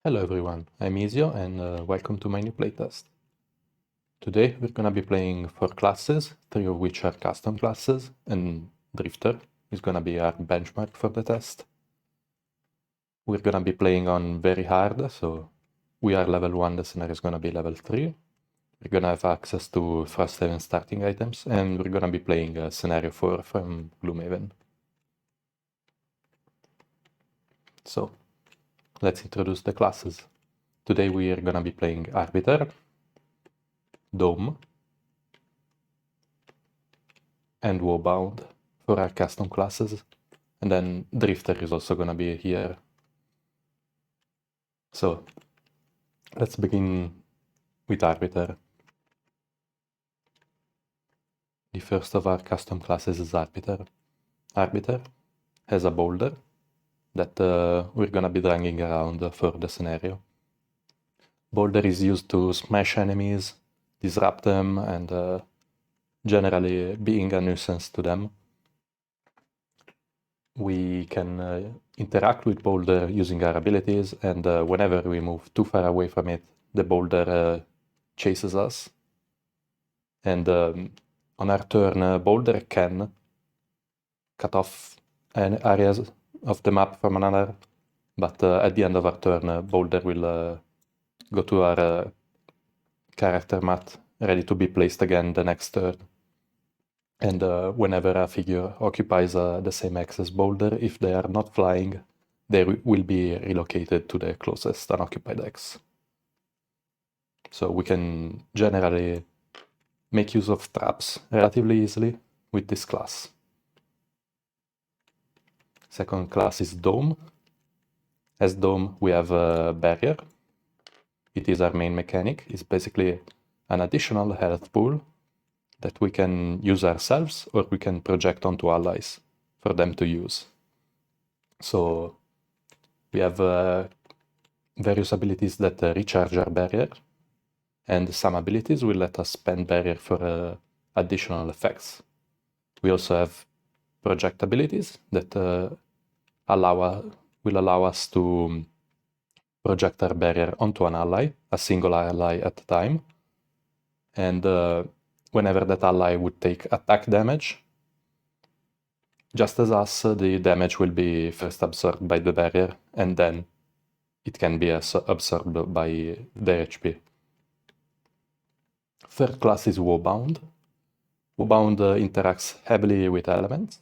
Hello everyone, I'm Isio and welcome to my new playtest. Today we're gonna be playing 4 classes, 3 of which are custom classes, and Drifter is gonna be our benchmark for the test. We're gonna be playing on very hard, so we are level 1, the scenario is gonna be level 3. We're gonna have access to Frosthaven Starting items, and we're gonna be playing scenario 4 from Gloomhaven. So, let's introduce the classes. Today we are gonna be playing Arbiter, D.O.M.E, and Woebound for our custom classes. And then Drifter is also gonna be here. So, let's begin with Arbiter. The first of our custom classes is Arbiter. Arbiter has a boulder that we're gonna be dragging around for the scenario. Boulder is used to smash enemies, disrupt them, and generally being a nuisance to them. We can interact with boulder using our abilities, and whenever we move too far away from it, the boulder chases us. And on our turn, boulder can cut off areas of the map from another, but at the end of our turn, boulder will go to our character mat, ready to be placed again the next turn. And whenever a figure occupies the same X as boulder, if they are not flying, they will be relocated to the closest unoccupied X. So we can generally make use of traps relatively easily with this class. Second class is D.O.M.E. As D.O.M.E, we have a barrier. It is our main mechanic. It's basically an additional health pool that we can use ourselves or we can project onto allies for them to use. So we have various abilities that recharge our barrier, and some abilities will let us spend barrier for additional effects. We also have project abilities that will allow us to project our barrier onto an ally, a single ally at a time. And whenever that ally would take attack damage, just as us, the damage will be first absorbed by the barrier, and then it can be absorbed by their HP. Third class is Woebound. Woebound interacts heavily with elements.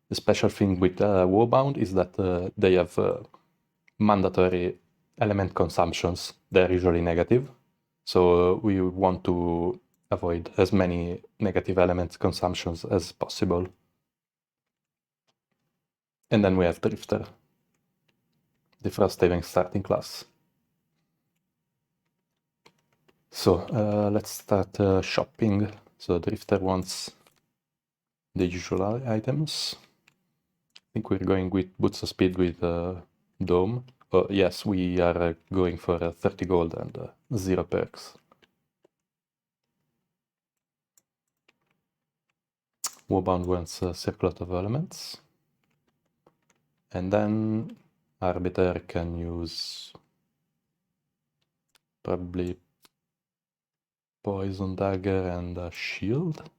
The special thing with Woebound is that they have mandatory element consumptions. They're usually negative. So we want to avoid as many negative element consumptions as possible. And then we have Drifter, the Frosthaven Starting class. So let's start shopping. So Drifter wants the usual items. I think we're going with Boots of Speed with D.O.M.E. Oh, yes, we are going for 30 gold and 0 perks. Woebound wants Circlet of Elements. And then Arbiter can use probably Poison Dagger and a Shield.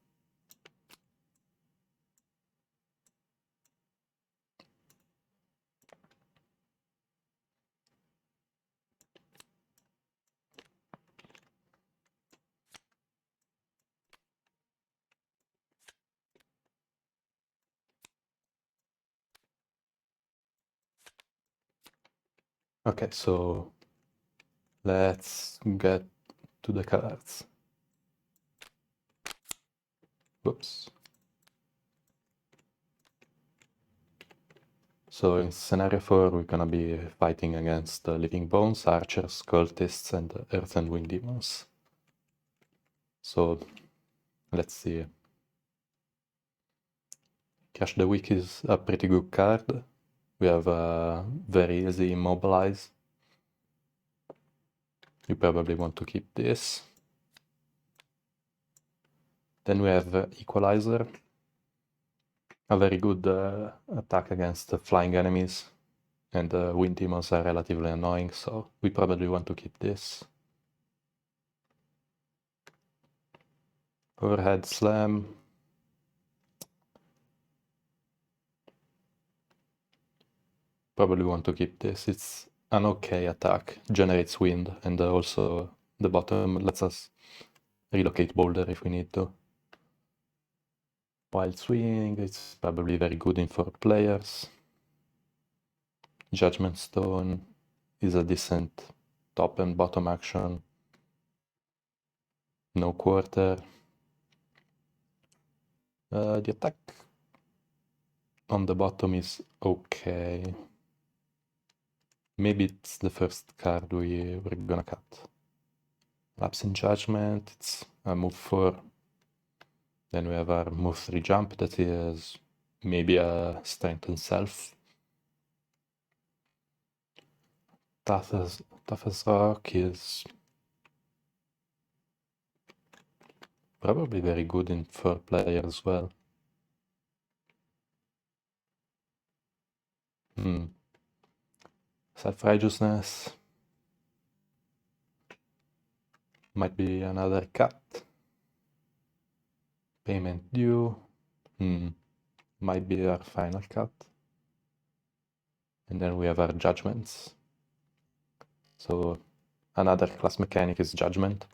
Okay, so let's get to the cards. Whoops. So in scenario 4, we're gonna be fighting against Living Bones, Archers, Cultists, and Earth and Wind Demons. So let's see. Cash the Week is a pretty good card. We have very easy Immobilize. You probably want to keep this. Then we have Equalizer, a very good attack against flying enemies. And the wind demons are relatively annoying, so we probably want to keep this. Overhead slam. Probably want to keep this. It's an okay attack, generates wind, and also the bottom lets us relocate boulder if we need to. Wild swing, it's probably very good in 4 players. Judgment Stone is a decent top and bottom action. No quarter. The attack on the bottom is okay. Maybe it's the first card we're gonna cut. Lapse in Judgment, it's a move 4. Then we have our move 3 jump that is maybe a strength and self. Tough as rock is probably very good in 4 player as well. Self-righteousness might be another cut. Payment due might be our final cut. And then we have our judgments. So another class mechanic is judgment.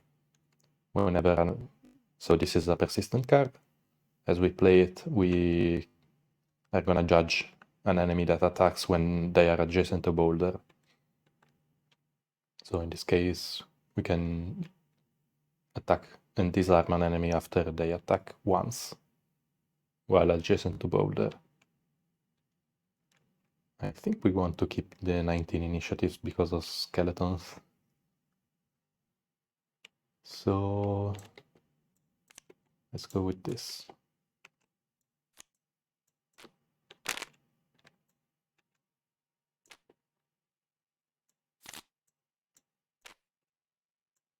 So this is a persistent card. As we play it, we are gonna judge an enemy that attacks when they are adjacent to boulder. So in this case, we can attack and disarm an enemy after they attack once while adjacent to boulder. I think we want to keep the 19 initiatives because of skeletons. So let's go with this.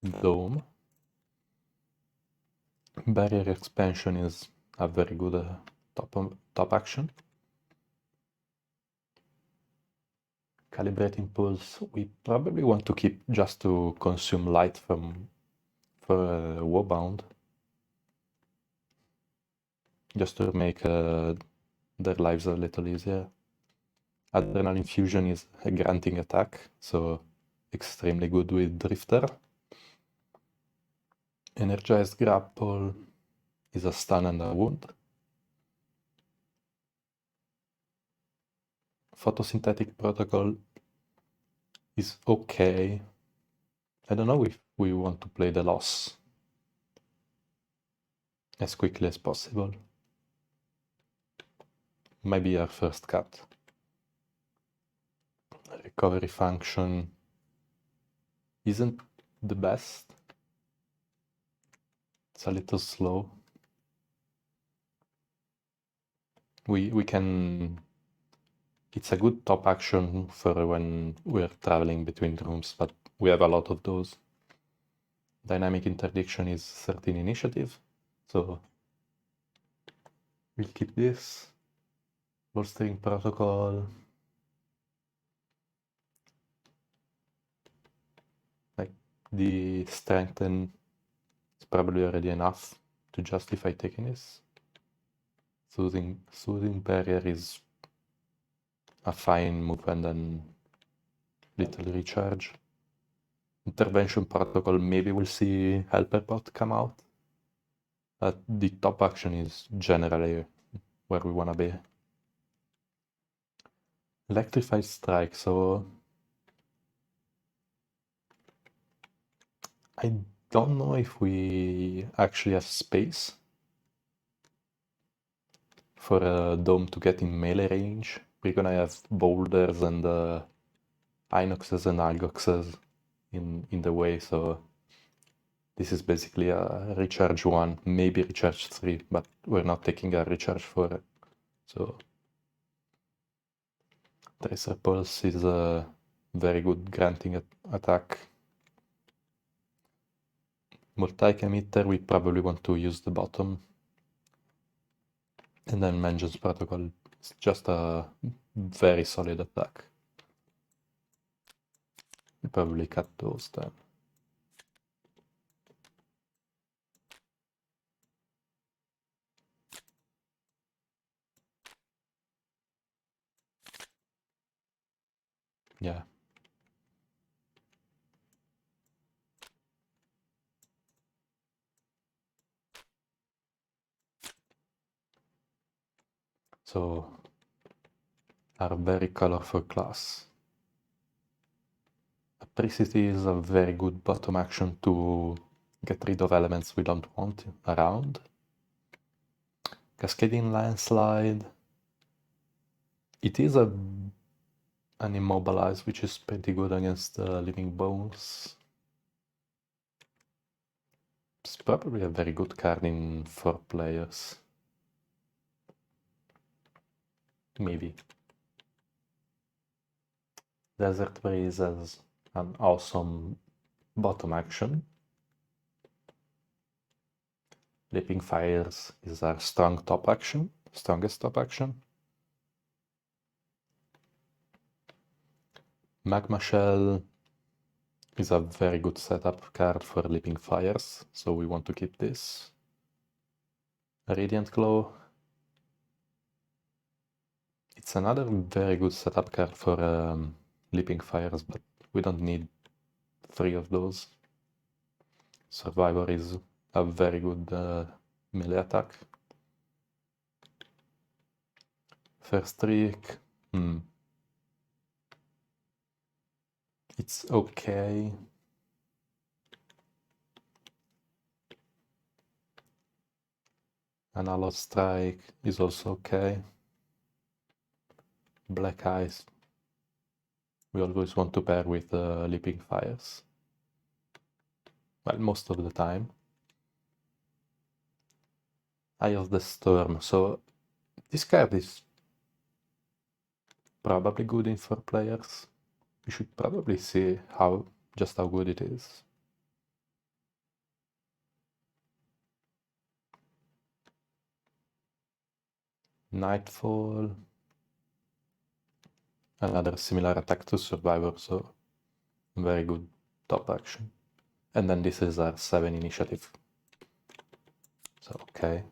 D.O.M.E. Barrier expansion is a very good top action. Calibrate impulse, we probably want to keep just to consume light for Woebound. Just to make their lives a little easier. Adrenal infusion is a granting attack, so extremely good with Drifter. Energized grapple is a stun and a wound. Photosynthetic protocol is okay. I don't know if we want to play the loss as quickly as possible. Maybe our first cut. Recovery function isn't the best. It's a little slow. We can... It's a good top action for when we're traveling between rooms, but we have a lot of those. Dynamic interdiction is 13 initiative, so we'll keep this. Bolstering protocol. Like the strengthen is probably already enough to justify taking this. Soothing barrier is a fine move and then little recharge. Intervention protocol, maybe we'll see Helperbot come out. But the top action is generally where we wanna be. Electrified strike, so I don't know if we actually have space for a D.O.M.E to get in melee range. We're gonna have boulders and Inoxes and Algoxes in the way, so this is basically a recharge 1, maybe recharge 3, but we're not taking a recharge for it. So Tracer Pulse is a very good granting attack. Multi-chem emitter, we probably want to use the bottom. And then Vengeance Protocol is just a very solid attack. We probably cut those then. Yeah. So, our very colorful class. Apricity is a very good bottom action to get rid of elements we don't want around. Cascading Landslide. It is an Immobilize, which is pretty good against Living Bones. It's probably a very good card in 4 players. Maybe. Desert Breeze has an awesome bottom action. Leaping Fires is our strongest top action. Magma Shell is a very good setup card for Leaping Fires, so we want to keep this. Radiant Glow. It's another very good setup card for Leaping Fires, but we don't need 3 of those. Survivor is a very good melee attack. First Streak. It's okay. Analog Strike is also okay. Black Eyes. We always want to pair with Leaping Fires. Well, most of the time. Eye of the Storm. So this card is probably good in 4 players. We should probably see just how good it is. Nightfall. Another similar attack to Survivor, so very good top action. And then this is our 7 initiative. So okay.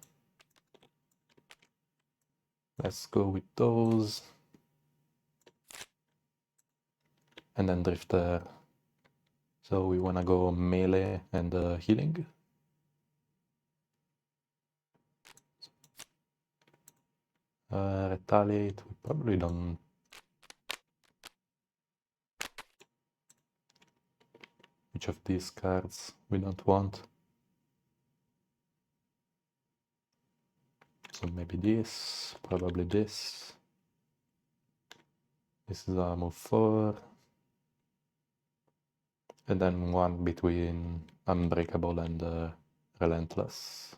Let's go with those. And then Drifter. So we wanna go melee and healing. Retaliate, we probably don't. Which of these cards we don't want? So maybe this, probably this. This is a move 4. And then one between Unbreakable and Relentless.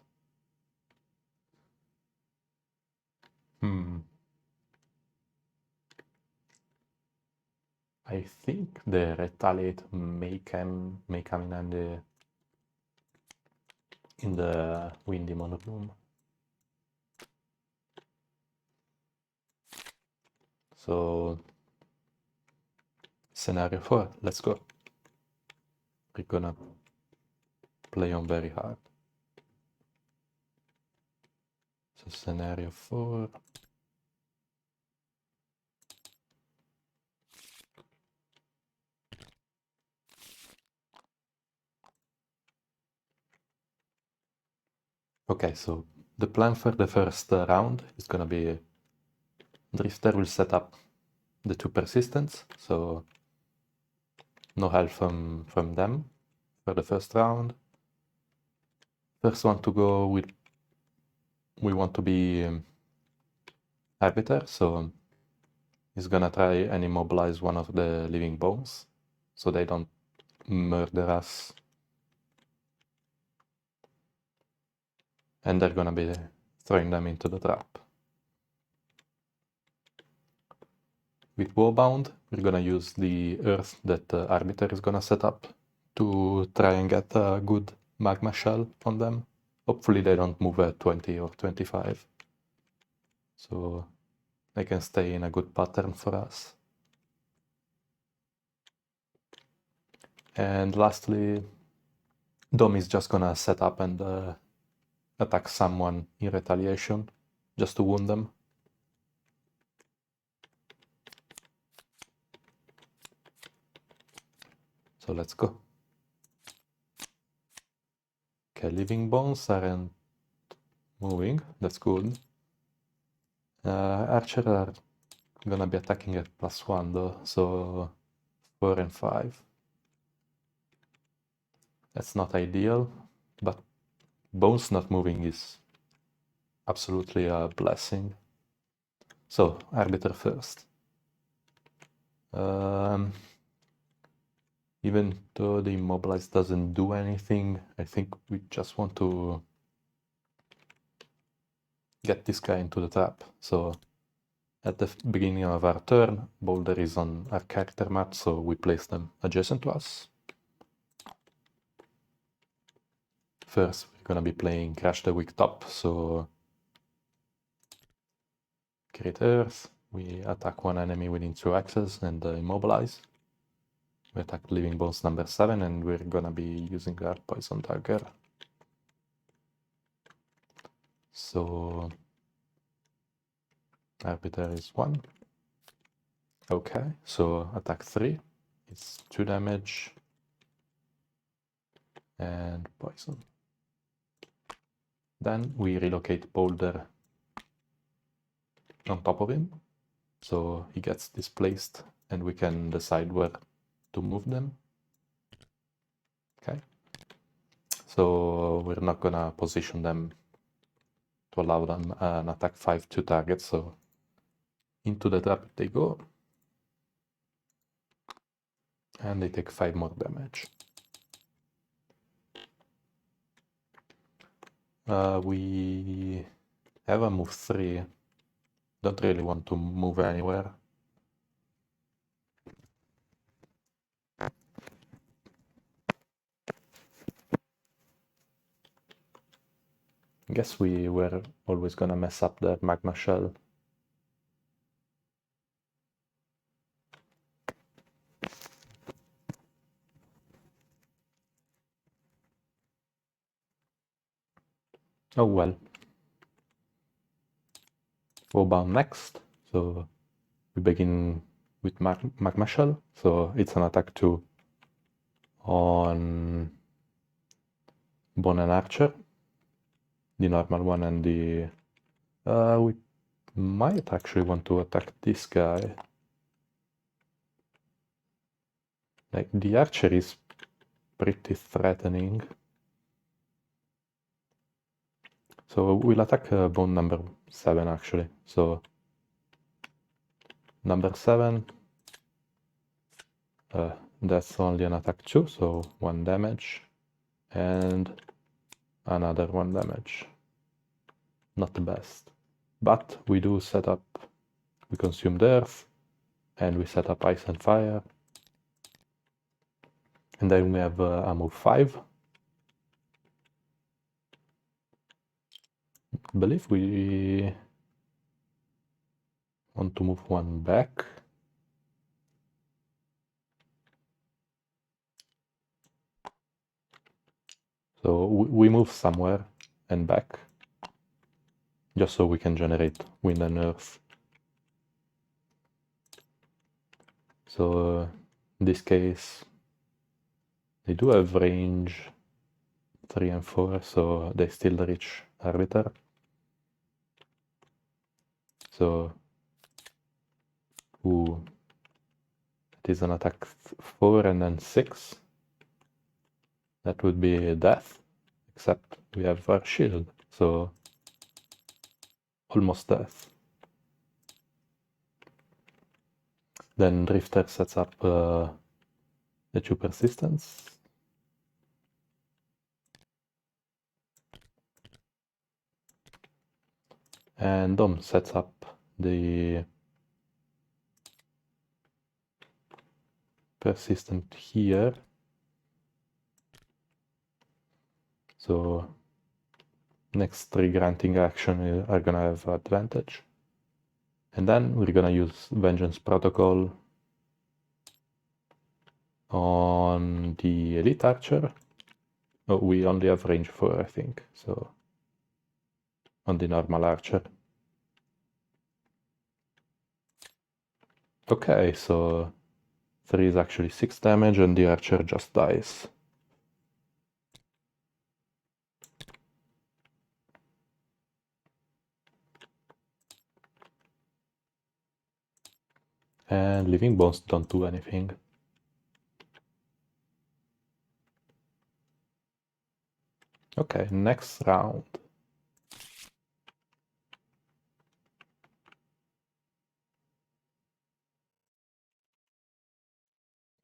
I think the Retaliate may come in handy in the Windy Monochrome. So, scenario 4, let's go. We're gonna play on very hard. So, scenario 4. Okay, so the plan for the first round is gonna be Drifter will set up the 2 persistents, so no help from them for the first round. First one to go with, we want to be Arbiter, so he's gonna try and immobilize one of the Living Bones, so they don't murder us. And they're gonna be throwing them into the trap. With Woebound, we're gonna use the Earth that Arbiter is gonna set up to try and get a good Magma Shell on them. Hopefully they don't move at 20 or 25. So they can stay in a good pattern for us. And lastly, D.O.M.E is just gonna set up and attack someone in retaliation, just to wound them. So let's go. Okay, living bones aren't moving, that's good. Archer are gonna be attacking at +1 though, so 4 and 5. That's not ideal, but bones not moving is absolutely a blessing. So, Arbiter first. Even though the immobilize doesn't do anything, I think we just want to get this guy into the trap. So at the beginning of our turn, Boulder is on our character map, so we place them adjacent to us. First, we're gonna be playing Crash the Weak Top, so create Earth, we attack one enemy within 2 axes and immobilize. We attack Living Bones number 7 and we're gonna be using our Poison Dagger. So Arbiter is 1. Okay, so attack 3, it's 2 damage and poison. Then we relocate Boulder on top of him, so he gets displaced and we can decide where to move them. Okay, so we're not gonna position them to allow them an attack 5 to target, so into the trap they go. And they take 5 more damage. We have a move 3. Don't really want to move anywhere. Guess we were always gonna mess up the magma shell. Oh well. Woebound next. So we begin with magma shell. So it's an attack 2 on Bone and Archer. The normal one and the... we might actually want to attack this guy. Like, the Archer is pretty threatening. So we'll attack bone number 7 actually. So number 7, that's only an attack 2, so 1 damage. And another 1 damage. Not the best. But we do set up, we consume the earth, and we set up ice and fire. And then we have a move 5. I believe we want to move 1 back. So we move somewhere and back, just so we can generate wind and earth. So in this case, they do have range 3 and 4, so they still reach Arbiter. So, it is an attack 4 and then 6. That would be death, except we have our shield, so almost death. Then Drifter sets up the 2 persistence. And D.O.M.E sets up the persistent here. So next 3 granting action are gonna have advantage. And then we're gonna use Vengeance Protocol On the Elite Archer, oh, we only have range 4, I think, so on the normal Archer. Okay, so 3 is actually 6 damage and the Archer just dies. And Living Bones don't do anything. Okay, next round.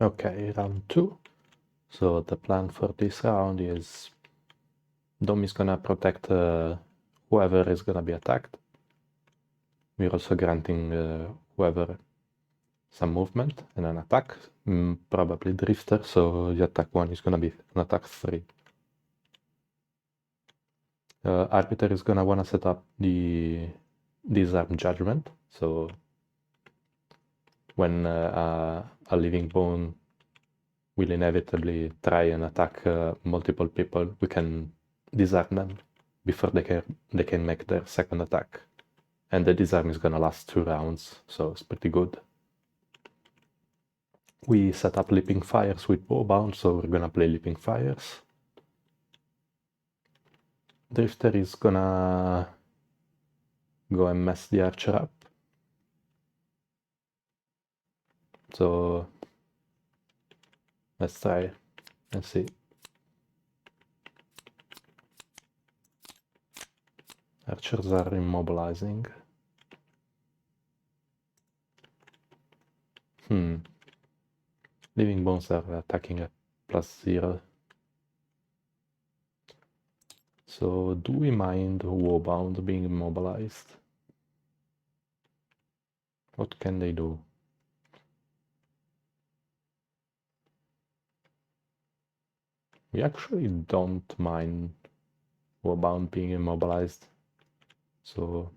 Okay, round 2. So the plan for this round is D.O.M.E is gonna protect whoever is gonna be attacked. We're also granting whoever some movement and an attack, probably Drifter, so the attack 1 is gonna be an attack 3. Arbiter is gonna wanna set up the Disarm Judgment, so when a Living Bone will inevitably try and attack multiple people, we can disarm them before they can make their second attack. And the disarm is gonna last 2 rounds, so it's pretty good. We set up Leaping Fires with Woebound, so we're gonna play Leaping Fires. Drifter is gonna go and mess the Archer up. So let's try and see. Archers are immobilizing. Living Bones are attacking at +0. So do we mind Woebound being immobilized? What can they do? We actually don't mind Woebound being immobilized. So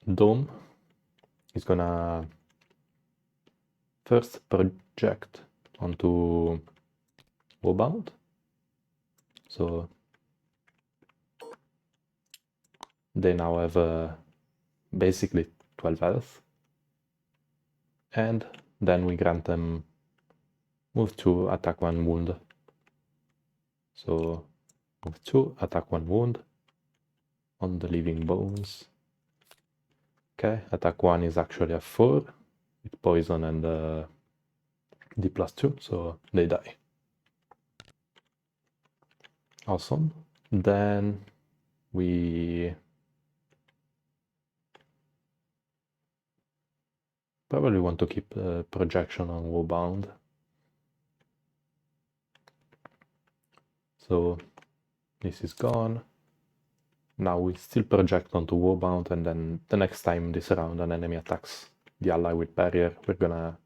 D.O.M.E is gonna first project onto Woebound. So they now have basically 12 health. And then we grant them move 2, attack 1 wound. So move 2, attack 1 wound on the Living Bones. Okay, attack 1 is actually a 4 with poison and D +2, so they die. Awesome. Then we probably want to keep projection on Woebound. So this is gone. Now we still project onto Woebound, and then the next time this round an enemy attacks the ally with barrier, we're gonna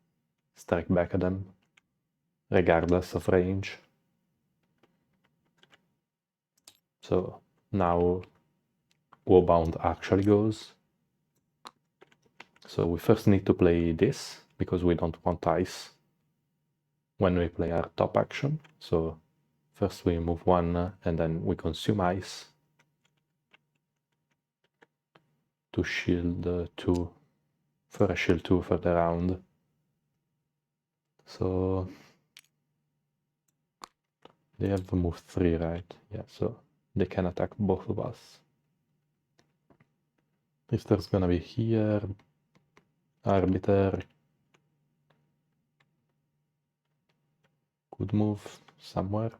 strike back at them, regardless of range. So now Woebound actually goes. So we first need to play this, because we don't want ice when we play our top action. So first we move 1 and then we consume ice to shield 2, for a shield 2 for the round. So they have move 3, right? Yeah, so they can attack both of us. Drifter's gonna be here. Arbiter could move somewhere.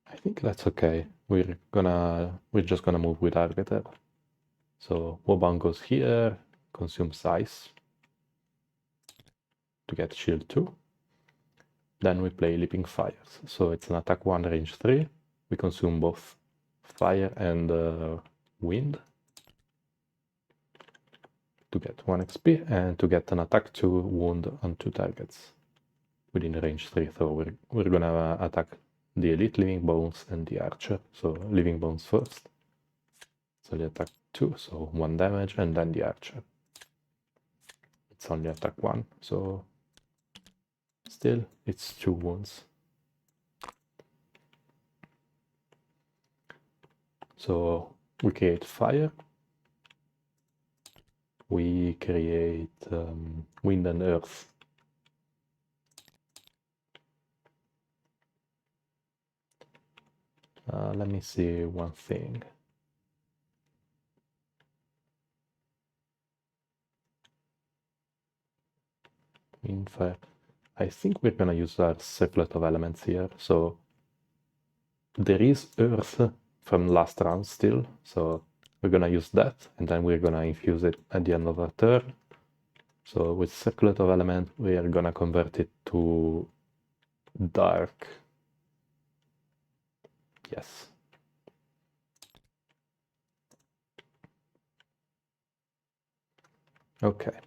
I think that's okay. We're just gonna move with Arbiter. So Woebound goes here, consumes ice to get shield 2. Then we play Leaping Fires. So it's an attack 1, range 3. We consume both fire and wind. to get 1 XP and to get an attack 2 wound on 2 targets within range 3. So we're gonna attack the elite living bones and the archer. So living bones first. So the attack 2, so 1 damage, and then the archer. It's only attack 1, so still it's 2 wounds. So we create fire. We create wind and earth. Let me see one thing. Wind, fire. I think we're gonna use our circlet of elements here. So there is earth from last round still. So we're gonna use that, and then we're gonna infuse it at the end of our turn. So with circlet of element, we are gonna convert it to dark. Yes. Okay.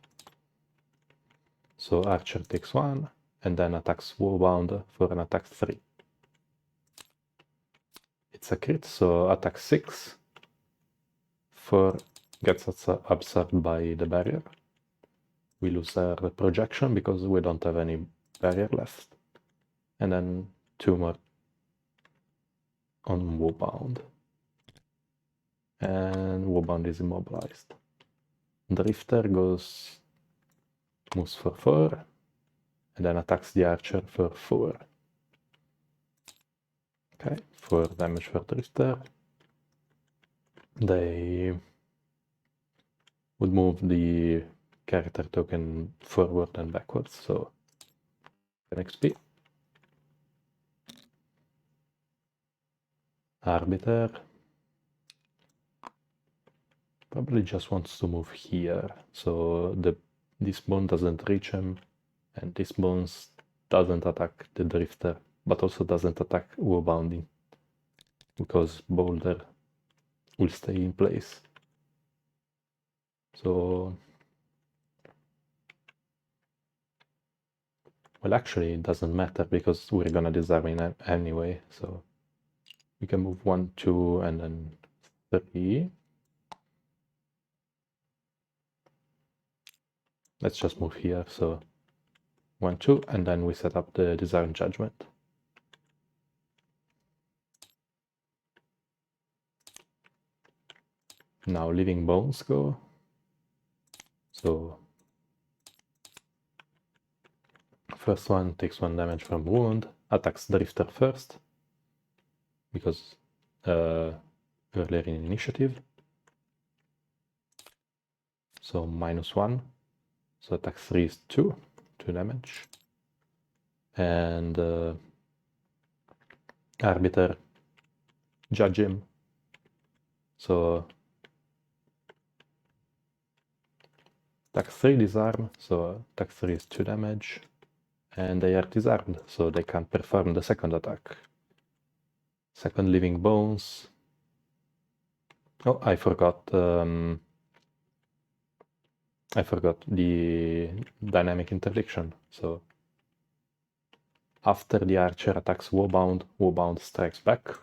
So archer takes 1, and then attacks Woebound for an attack 3. It's a crit, so attack 6. 4 gets absorbed by the barrier. We lose our projection because we don't have any barrier left. And then 2 more on Woebound. And Woebound is immobilized. Drifter moves for 4, and then attacks the archer for 4. Okay, 4 damage for Drifter. They would move the character token forward and backwards, so 10 XP. Arbiter probably just wants to move here, so this bone doesn't reach him, and this bone doesn't attack the Drifter, but also doesn't attack Woebounding, because Boulder will stay in place. So, well, actually it doesn't matter because we're gonna disarm it anyway, so we can move 1, 2, and then 3. Let's just move here, so 1, 2, and then we set up the Disarm Judgment. Now living bones go. So first one takes 1 damage from wound, attacks Drifter first, because earlier in initiative. So -1. So attack 3 is 2 damage. And Arbiter, judge him. So attack 3 disarm, so attack 3 is 2 damage. And they are disarmed, so they can't perform the second attack. Second living bones. Oh, I forgot the dynamic interdiction. So after the archer attacks Woebound, Woebound strikes back.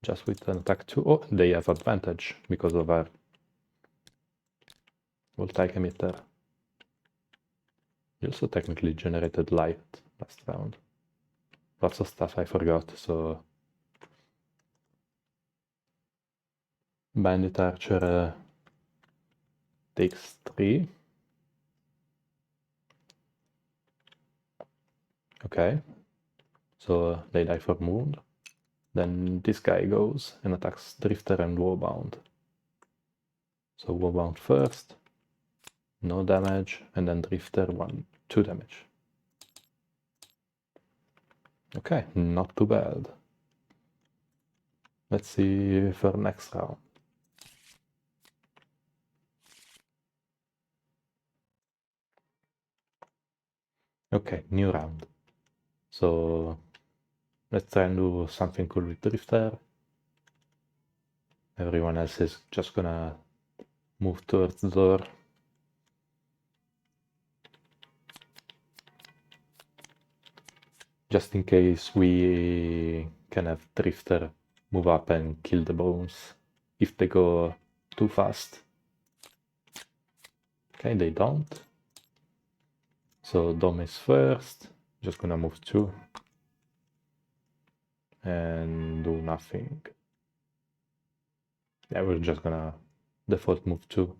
Just with an attack 2. Oh, they have advantage because of our voltaic emitter. We also technically generated light last round. Lots of stuff I forgot, so Bandit Archer takes 3. Okay, so they die for wound. Then this guy goes and attacks Drifter and Woebound. So Woebound first, no damage, and then Drifter 2 damage. Okay, not too bad. Let's see for next round. Okay, new round. So let's try and do something cool with Drifter. Everyone else is just gonna move towards the door just in case we can have Drifter move up and kill the bones if they go too fast. Okay, they don't. So D.O.M.E is first, just gonna move 2 and do nothing. Yeah, we're just gonna default move 2.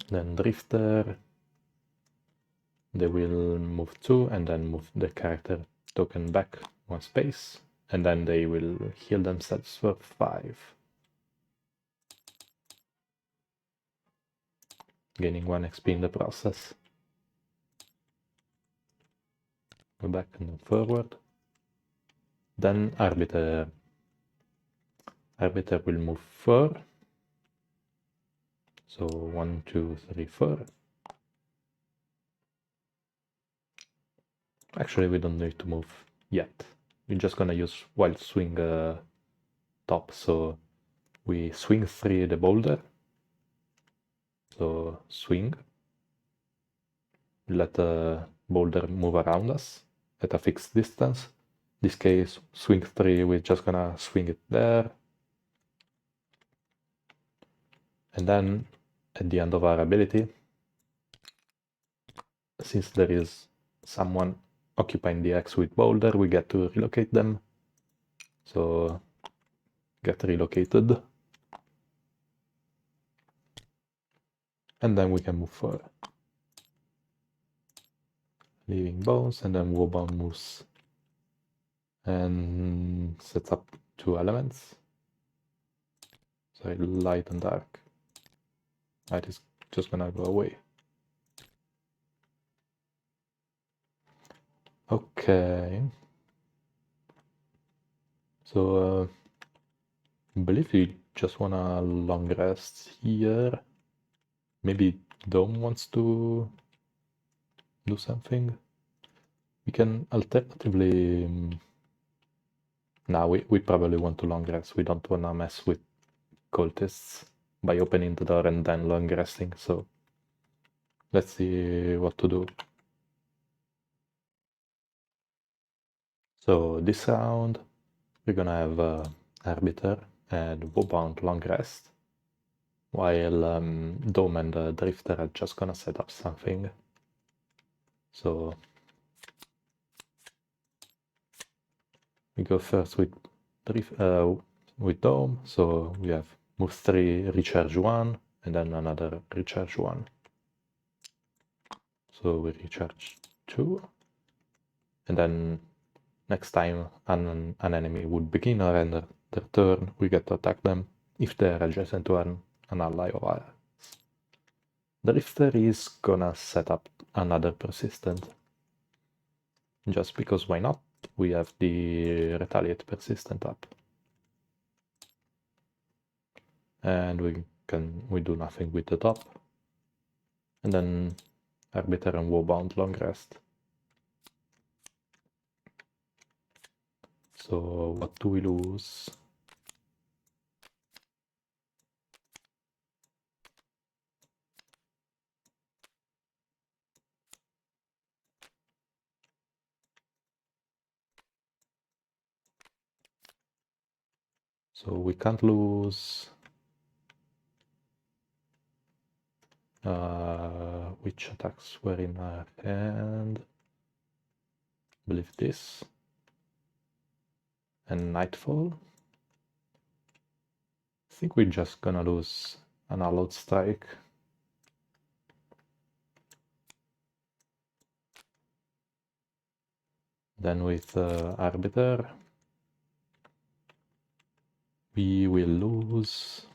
Then Drifter, they will move 2 and then move the character token back 1 space, and then they will heal themselves for 5. Gaining 1 XP in the process. Go back and then forward. Then Arbiter. Arbiter will move 4. So 1, 2, 3, 4. Actually, we don't need to move yet. We're just gonna use wild swing top. So we swing 3 the boulder. So swing. Let the boulder move around us at a fixed distance. In this case, swing 3, we're just gonna swing it there. And then at the end of our ability, since there is someone occupying the X with boulder, we get to relocate them. So get relocated. And then we can move forward. Leaving bones, and then Woebound moves and sets up 2 elements. So light and dark. Light is just gonna go away. Okay. So I believe we just wanna long rest here. Maybe D.O.M.E wants to do something. We can alternatively... Now we probably want to long rest. We don't wanna mess with cultists by opening the door and then long resting. So let's see what to do. So this round we're gonna have Arbiter and Woebound long rest, while D.O.M.E and Drifter are just gonna set up something. So we go first with D.O.M.E, so we have move 3, recharge 1, and then another recharge 1. So we recharge 2, and then next time an enemy would begin or end their turn, we get to attack them if they're adjacent to an ally of ours. The Drifter is gonna set up another persistent. Just because why not? We have the retaliate persistent up. And we do nothing with the top. And then Arbiter and Woebound long rest. So what do we lose? So we can't lose which attacks were in our hand. I believe this. And Nightfall. I think we're just gonna lose an Allowed Strike. Then with Arbiter, we will lose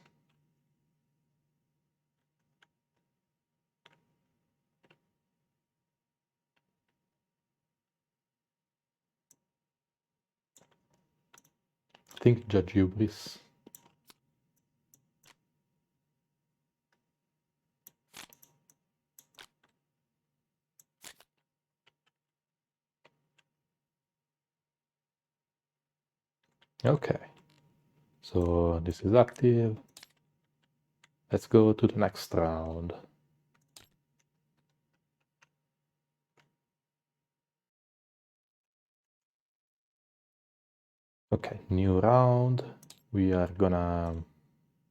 I think Judge Hubris. Okay, so this is active. Let's go to the next round. Okay, new round. We are gonna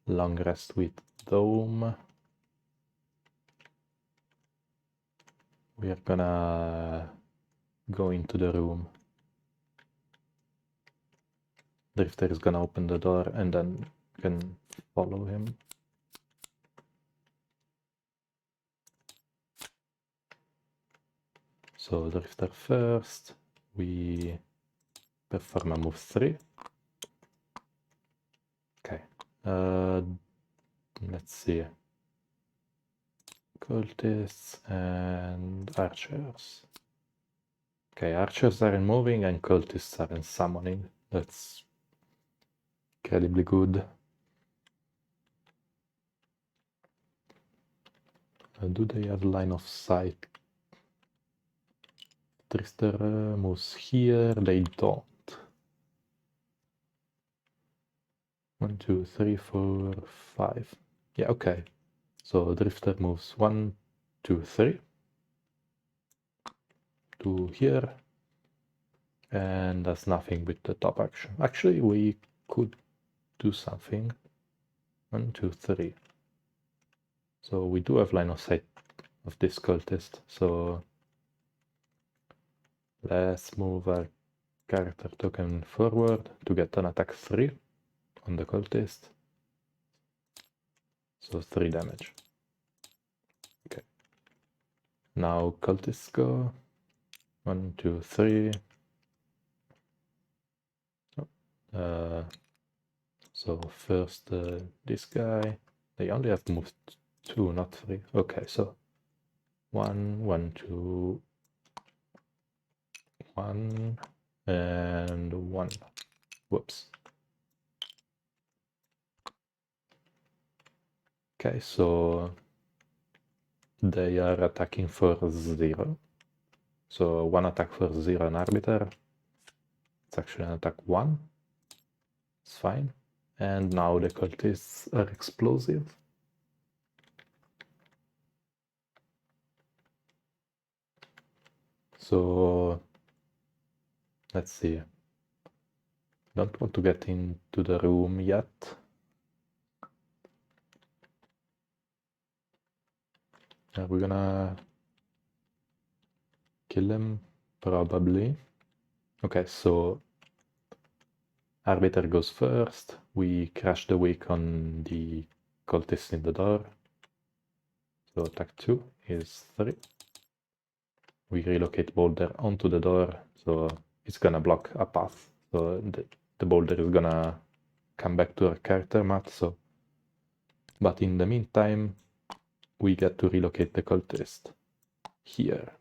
long rest with D.O.M.E. We are gonna go into the room. Drifter is gonna open the door and then you can follow him. So Drifter first, we perform a move 3. Okay, let's see. Cultists and archers. Okay, archers are in moving and cultists are in summoning. That's incredibly good. Do they have line of sight? Drifter moves here, they don't. 1, 2, 3, 4, 5. Yeah, okay. So Drifter moves 1, 2, 3 to here and does nothing with the top action. Actually, we could do something. 1, 2, 3. So we do have line of sight of this cultist. So let's move our character token forward to get an attack 3 on the cultist. So 3 damage. Okay. Now cultists go. 1, 2, 3. So first this guy. They only have moved 2, not 3. Okay, so 1, 1, 2, 1, and 1. Whoops. Okay, so they are attacking for 0. So 1 attack for 0 on Arbiter. It's actually an attack 1. It's fine. And now the cultists are explosive. So let's see. Don't want to get into the room yet. Are we gonna kill him? Probably. Okay, so Arbiter goes first. We crash the wake on the cultist in the door. So attack 2 is 3. We relocate boulder onto the door, so it's gonna block a path. So the boulder is gonna come back to our character mat. So, but in the meantime, we get to relocate the cultist here.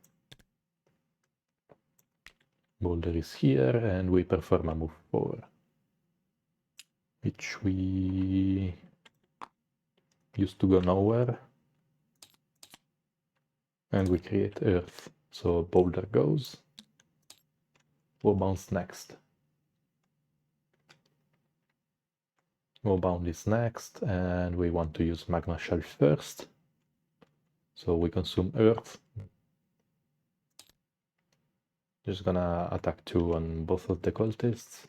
Boulder is here, and we perform a move 4, which we used to go nowhere. And we create Earth. So boulder goes. Woebound next. Woebound is next, and we want to use Magma Shell first. So we consume Earth. Just gonna attack 2 on both of the cultists.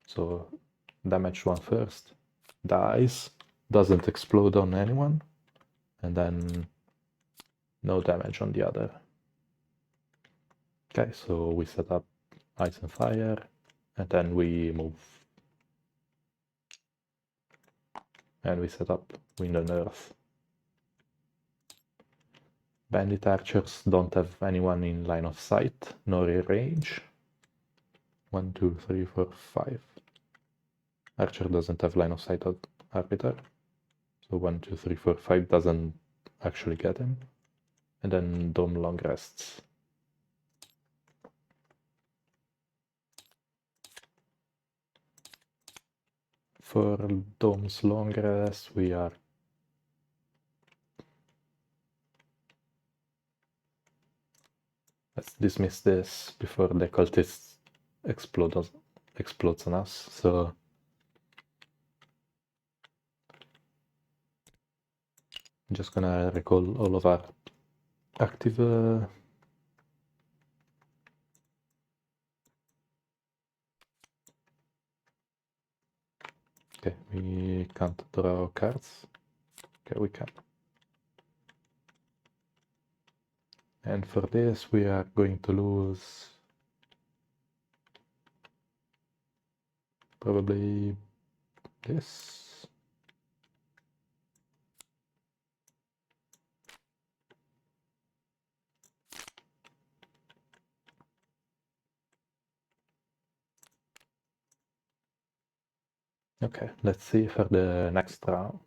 So damage 1 first. Dies. Doesn't explode on anyone. And then no damage on the other. Okay, so we set up Ice and Fire. And then we move. And we set up Wind and Earth. Bandit archers don't have anyone in line of sight, nor in range. 1, 2, 3, 4, 5. Archer doesn't have line of sight of Arbiter. So 1, 2, 3, 4, 5 doesn't actually get him. And then D.O.M.E long rests. For D.O.M.'s long rest, we are let's dismiss this before the cultist explodes on us. So I'm just gonna recall all of our active Okay, we can't draw cards. Okay, we can. And for this, we are going to lose probably this. Okay, let's see for the next round.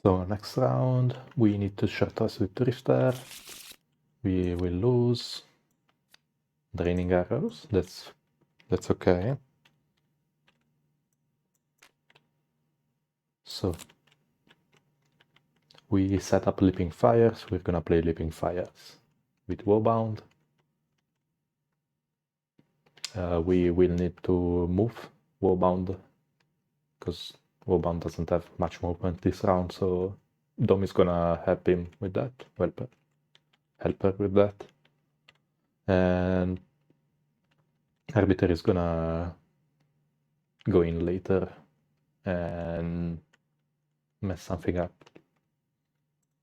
So next round, we need to short us with Drifter. We will lose draining arrows. That's okay. So we set up Leaping Fires. We're gonna play Leaping Fires with Woebound. We will need to move Woebound because Woebound doesn't have much movement this round, so D.O.M.E is gonna help him with that. Help her with that. And Arbiter is gonna go in later and mess something up.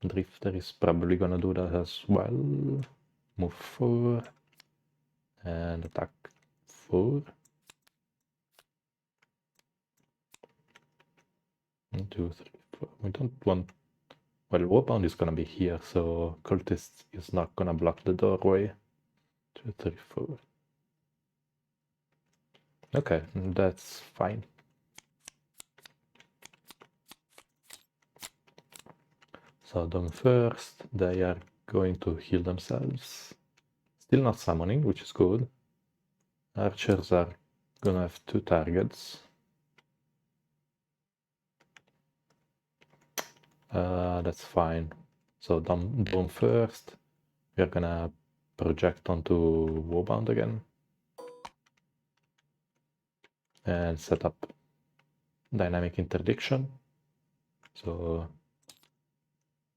Drifter is probably gonna do that as well. Move 4 and attack 4. 1, 2, 3, 4. We don't want. Well, Woebound is gonna be here, so Cultist is not gonna block the doorway. 2, 3, 4. Okay, that's fine. So D.O.M.E first, they are going to heal themselves. Still not summoning, which is good. Archers are gonna have 2 targets. That's fine. So D.O.M.E first. We are gonna project onto Woebound again. And set up dynamic interdiction. So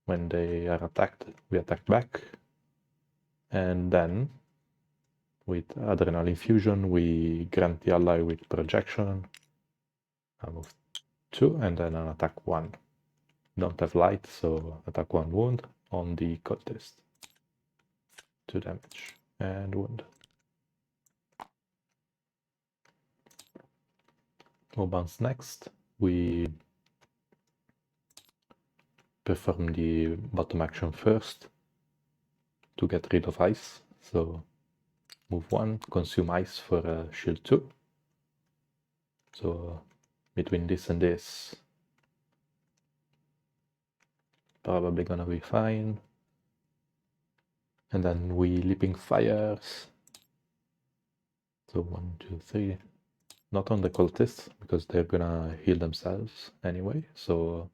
when they are attacked, we attack back. And then with Adrenal Infusion, we grant the ally with projection. I move 2 and then an attack 1. Don't have light, so attack 1 wound on the cultist. 2 damage and wound. Woebound's next. We perform the bottom action first to get rid of ice. So move 1, consume ice for shield 2. So between this and this, probably gonna be fine. And then we Leaping Fires. So 1, 2, 3. Not on the cultists, because they're gonna heal themselves anyway. So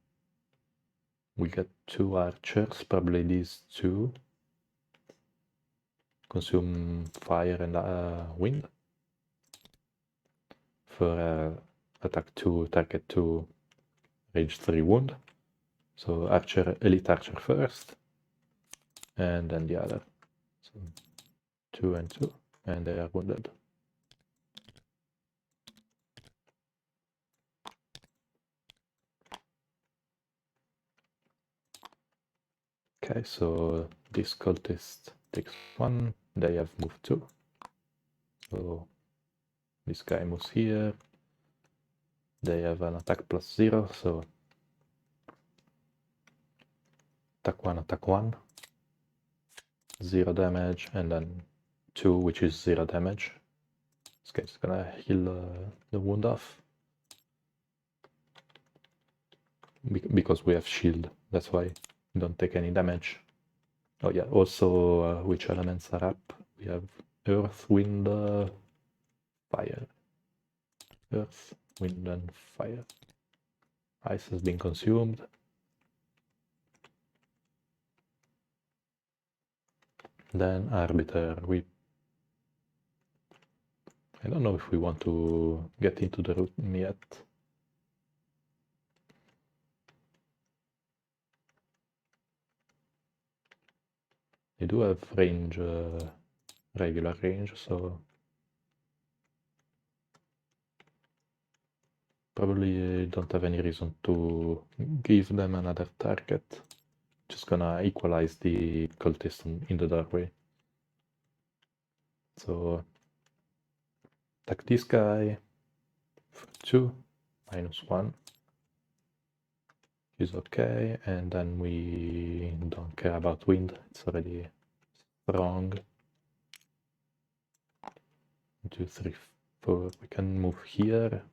we get 2 archers, probably these 2. Consume fire and wind. For attack 2, target 2, range 3 wound. So archer, elite archer first. And then the other. So 2 and 2. And they are wounded. Okay, so this cultist takes 1, they have moved 2. So this guy moves here. They have an attack +0, so attack 1, 0 damage, and then 2, which is 0 damage. This guy's gonna heal the wound off. Because we have shield, that's why we don't take any damage. Oh yeah, also which elements are up? We have earth, wind, fire. Earth, wind and fire. Ice has been consumed. Then Arbiter, I don't know if we want to get into the room yet. They do have range, regular range, so probably don't have any reason to give them another target. Just gonna equalize the cultist in the doorway. So attack this guy for 2, -1. Is okay, and then we don't care about wind, it's already strong. 1, 2, 3, 4. We can move here,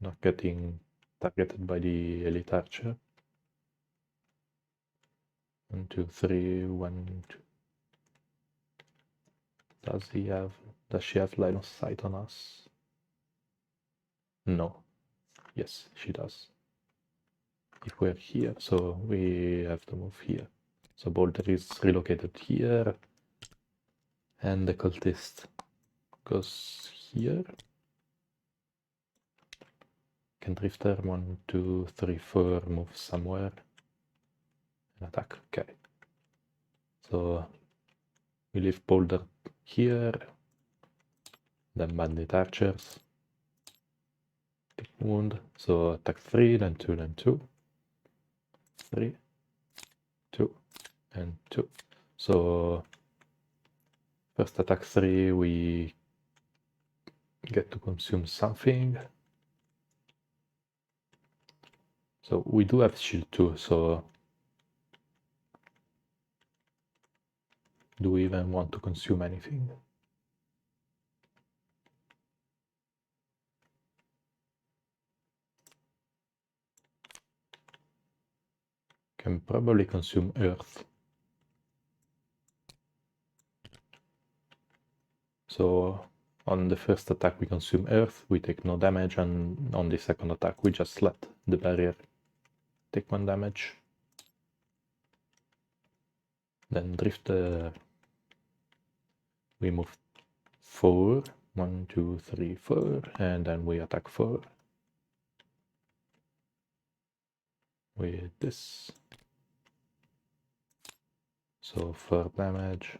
not getting targeted by the elite archer. 1, 2, 3, 1, 2. Does she have line of sight on us? No. Yes, she does. If we're here, so we have to move here. So boulder is relocated here, and the cultist goes here. Can Drifter 1, 2, 3, 4 move somewhere and attack? Okay. So we leave boulder here, then bandit archers. Take wound. So attack 3, then 2, then 2. 3, 2, and 2. So first attack 3, we get to consume something. So we do have shield 2, so do we even want to consume anything? Can probably consume earth. So on the first attack we consume earth, we take no damage, and on the second attack we just let the barrier take 1 damage. Then Drifter, we move 4, 1, 2, 3, 4, and then we attack 4 with this. So 4 damage.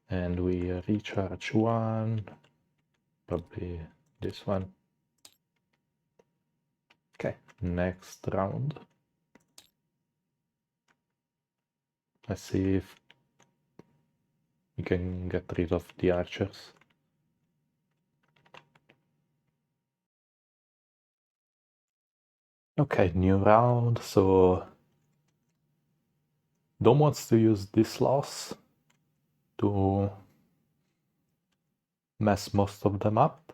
And we recharge 1, probably this one. Okay, next round. Let's see if we can get rid of the archers. Okay, new round, so D.O.M.E wants to use this loss to mess most of them up.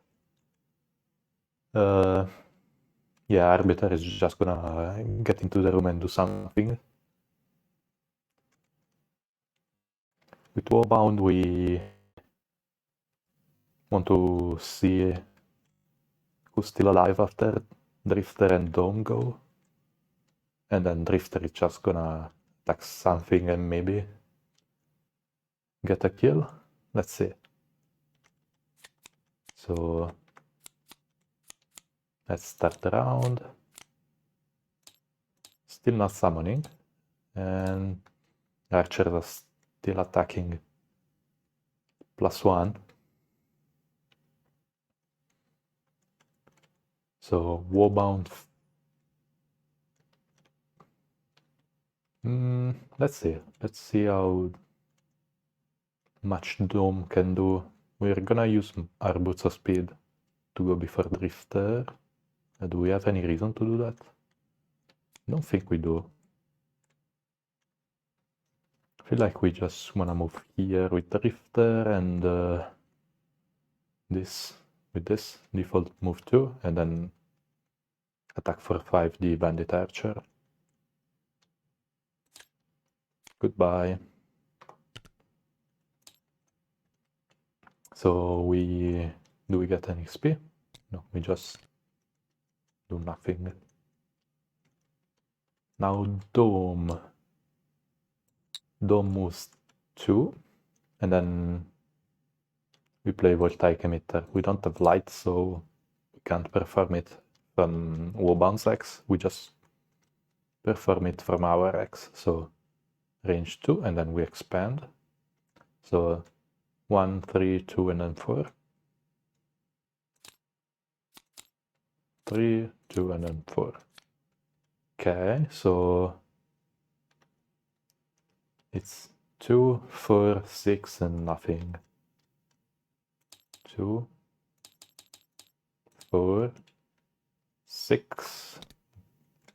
Yeah, Arbiter is just gonna get into the room and do something. With Woebound we want to see who's still alive after Drifter and D.O.M.E go. And then Drifter is just gonna attack something and maybe get a kill. Let's see. So let's start the round. Still not summoning. And archers are still attacking +1. So Woebound. Let's see how much D.O.M.E can do. We're gonna use our boots of speed to go before Drifter. Do we have any reason to do that? Don't think we do. I feel like we just wanna move here with Drifter and this with this default move 2, and then attack for 5 the bandit archer. Goodbye. So do we get an XP? No, we just do nothing. Now D.O.M.E moves 2, and then we play voltaic emitter. We don't have light, so we can't perform it from Woebound's X. We just perform it from our X. So range 2, and then we expand. So 1, 3, 2, and then 4. 3, 2, and then 4. Okay, so it's 2, 4, 6, and nothing. 2, 4, 6,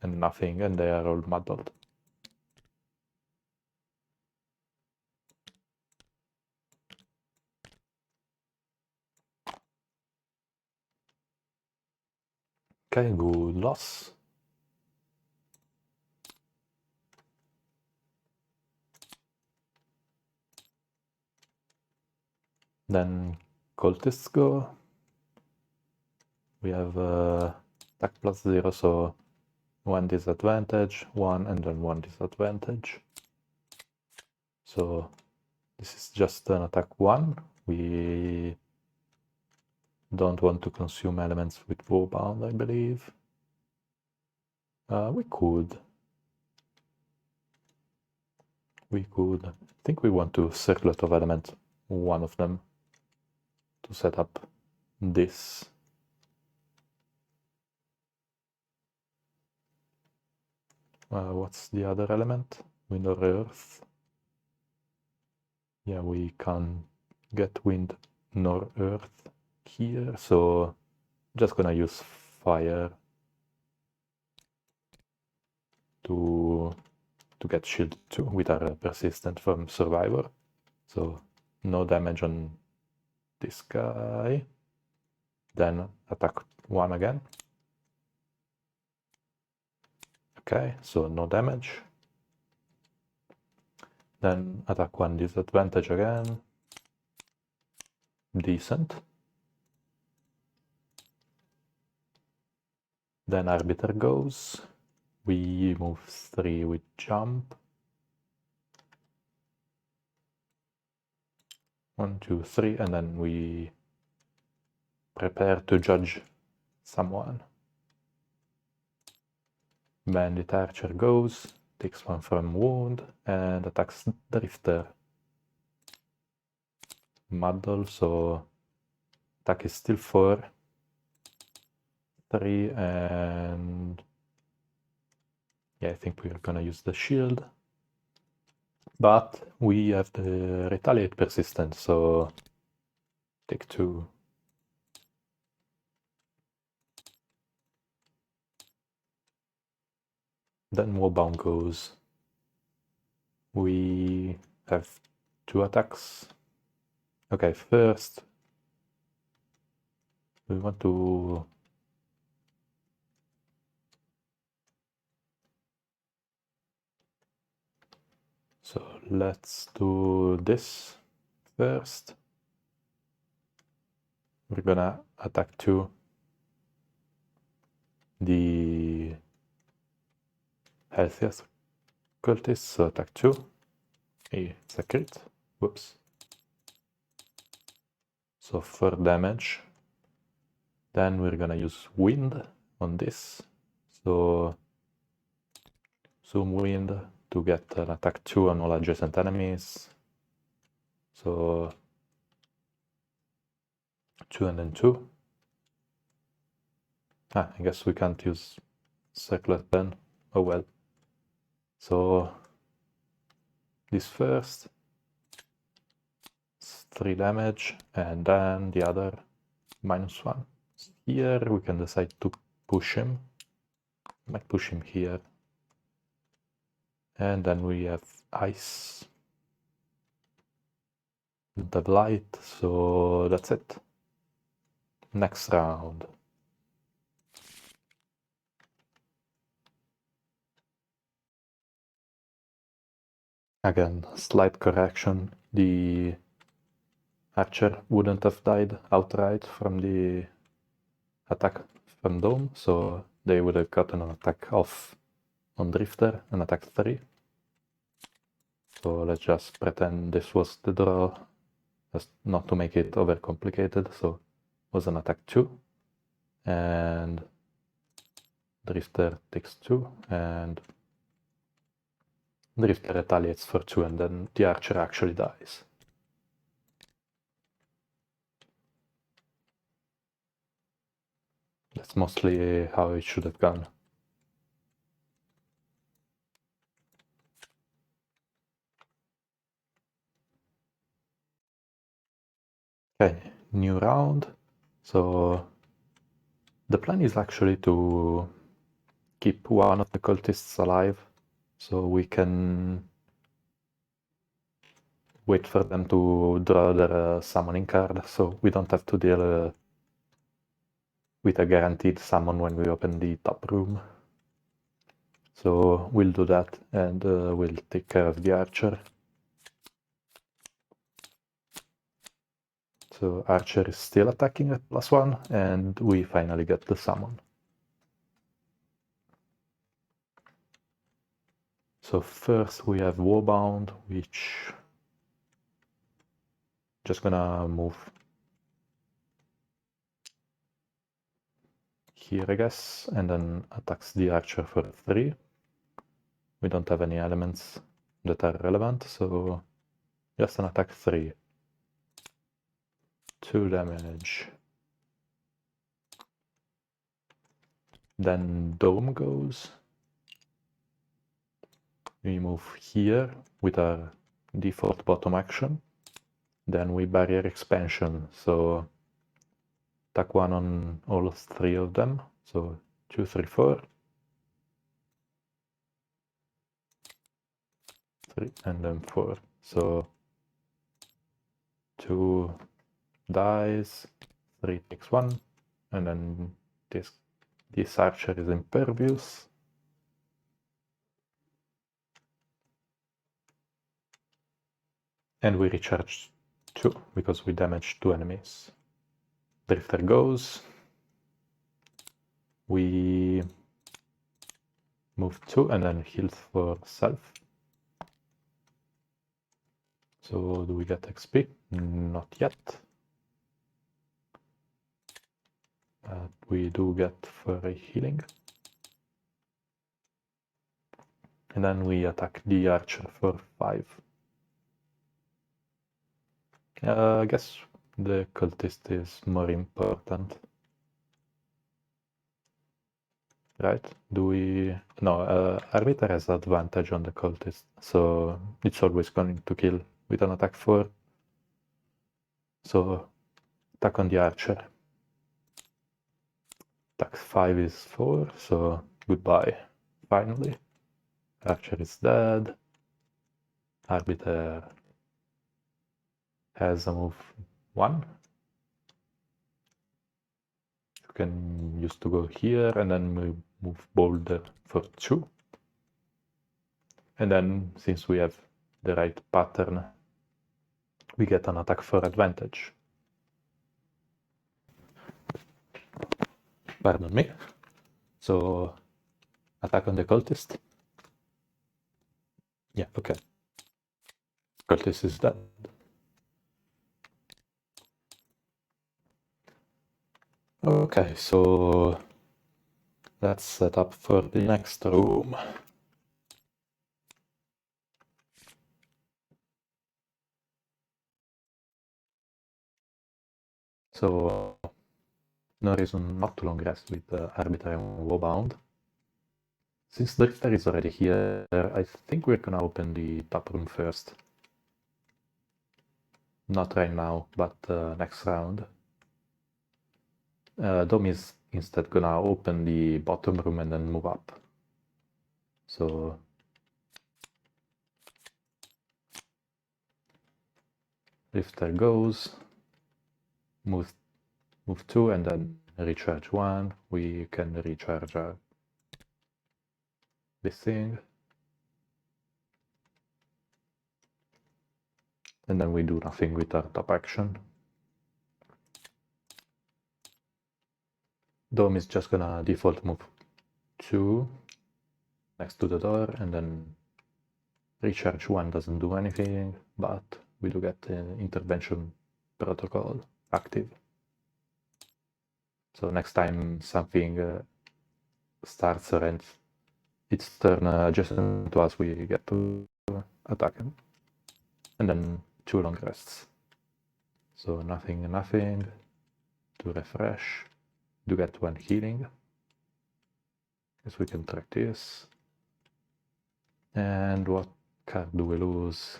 and nothing, and they are all muddled. Okay, good loss. Then cultists go. We have attack +0, so 1 disadvantage, 1, and then 1 disadvantage. So this is just an attack 1. We don't want to consume elements with Woebound, I believe. We could. I think we want to Circlet of Element, one of them, to set up this. What's the other element? Wind or Earth? Yeah, we can't get Wind nor Earth here, so just gonna use Fire to get shield 2 with our persistent from Survivor. So no damage on this guy. Then attack 1 again. Okay, so no damage. Then attack 1 disadvantage again. Decent. Then Arbiter goes. We move 3 with jump. 1, 2, 3, and then we prepare to judge someone. Bandit Archer goes, takes 1 from wound, and attacks Drifter. Muddle, so attack is still 4. 3, and yeah, I think we're gonna use the shield. But we have the retaliate persistence, so take 2. Then Woebound goes. We have 2 attacks. Okay, first we want to so let's do this first. We're gonna attack 2 the healthiest cultists, so attack 2. Hey, it's a crit. Whoops. So 4 damage. Then we're gonna use wind on this. So zoom wind to get an attack 2 on all adjacent enemies. So 2 and then 2. I guess we can't use Circlet then. Oh well. So this first, it's 3 damage, and then the other -1. Here we can decide to push him. Might push him here. And then we have ice. The light, so that's it. Next round. Again, slight correction. The archer wouldn't have died outright from the attack from D.O.M.E, so they would have gotten an attack off on Drifter, an attack 3. So let's just pretend this was the draw, just not to make it overcomplicated. So it was an attack 2, and Drifter takes 2, and Drifter retaliates for 2 and then the archer actually dies. That's mostly how it should have gone. Okay, new round. So the plan is actually to keep one of the cultists alive, so we can wait for them to draw their summoning card, so we don't have to deal with a guaranteed summon when we open the top room. So we'll do that, and we'll take care of the archer. So archer is still attacking at +1, and we finally get the summon. So first we have Woebound, which just gonna move here, I guess, and then attacks the archer for 3. We don't have any elements that are relevant, so just an attack 3. 2 damage. Then D.O.M.E goes. We move here with our default bottom action. Then we barrier expansion, so attack 1 on all 3 of them. So 2, 3, 4. 3 and then 4. So 2 dies, 3 takes 1, and then this archer is impervious. And we recharge 2 because we damaged 2 enemies. Drifter goes. We move 2 and then heals for self. So do we get XP? Not yet. We do get for a healing. And then we attack the archer for 5. I guess the cultist is more important. Right? Do we... No, Arbiter has advantage on the cultist, so it's always going to kill with an attack 4. So attack on the archer. Attack 5 is 4, so goodbye. Finally. Archer is dead. Arbiter has a move 1. You can use to go here and then we move Boulder for 2. And then, since we have the right pattern, we get an attack for advantage. Pardon me. So, attack on the cultist. Yeah, okay. Cultist is dead. Okay, so let's set up for the next room. So, no reason not to long rest with Arbiter and Woebound. Since Drifter is already here, I think we're gonna open the top room first. Not right now, but next round. D.O.M.E is instead gonna open the bottom room and then move up. So Drifter goes, move 2 and then recharge 1. We can recharge this thing. And then we do nothing with our top action. D.O.M.E is just gonna default move 2 next to the door, and then recharge 1 doesn't do anything, but we do get an intervention protocol active. So next time something starts or ends its turn adjacent to us, we get to attack him. And then 2 long rests. So nothing, nothing. To refresh. Do get 1 healing. Guess we can track this. And what card do we lose?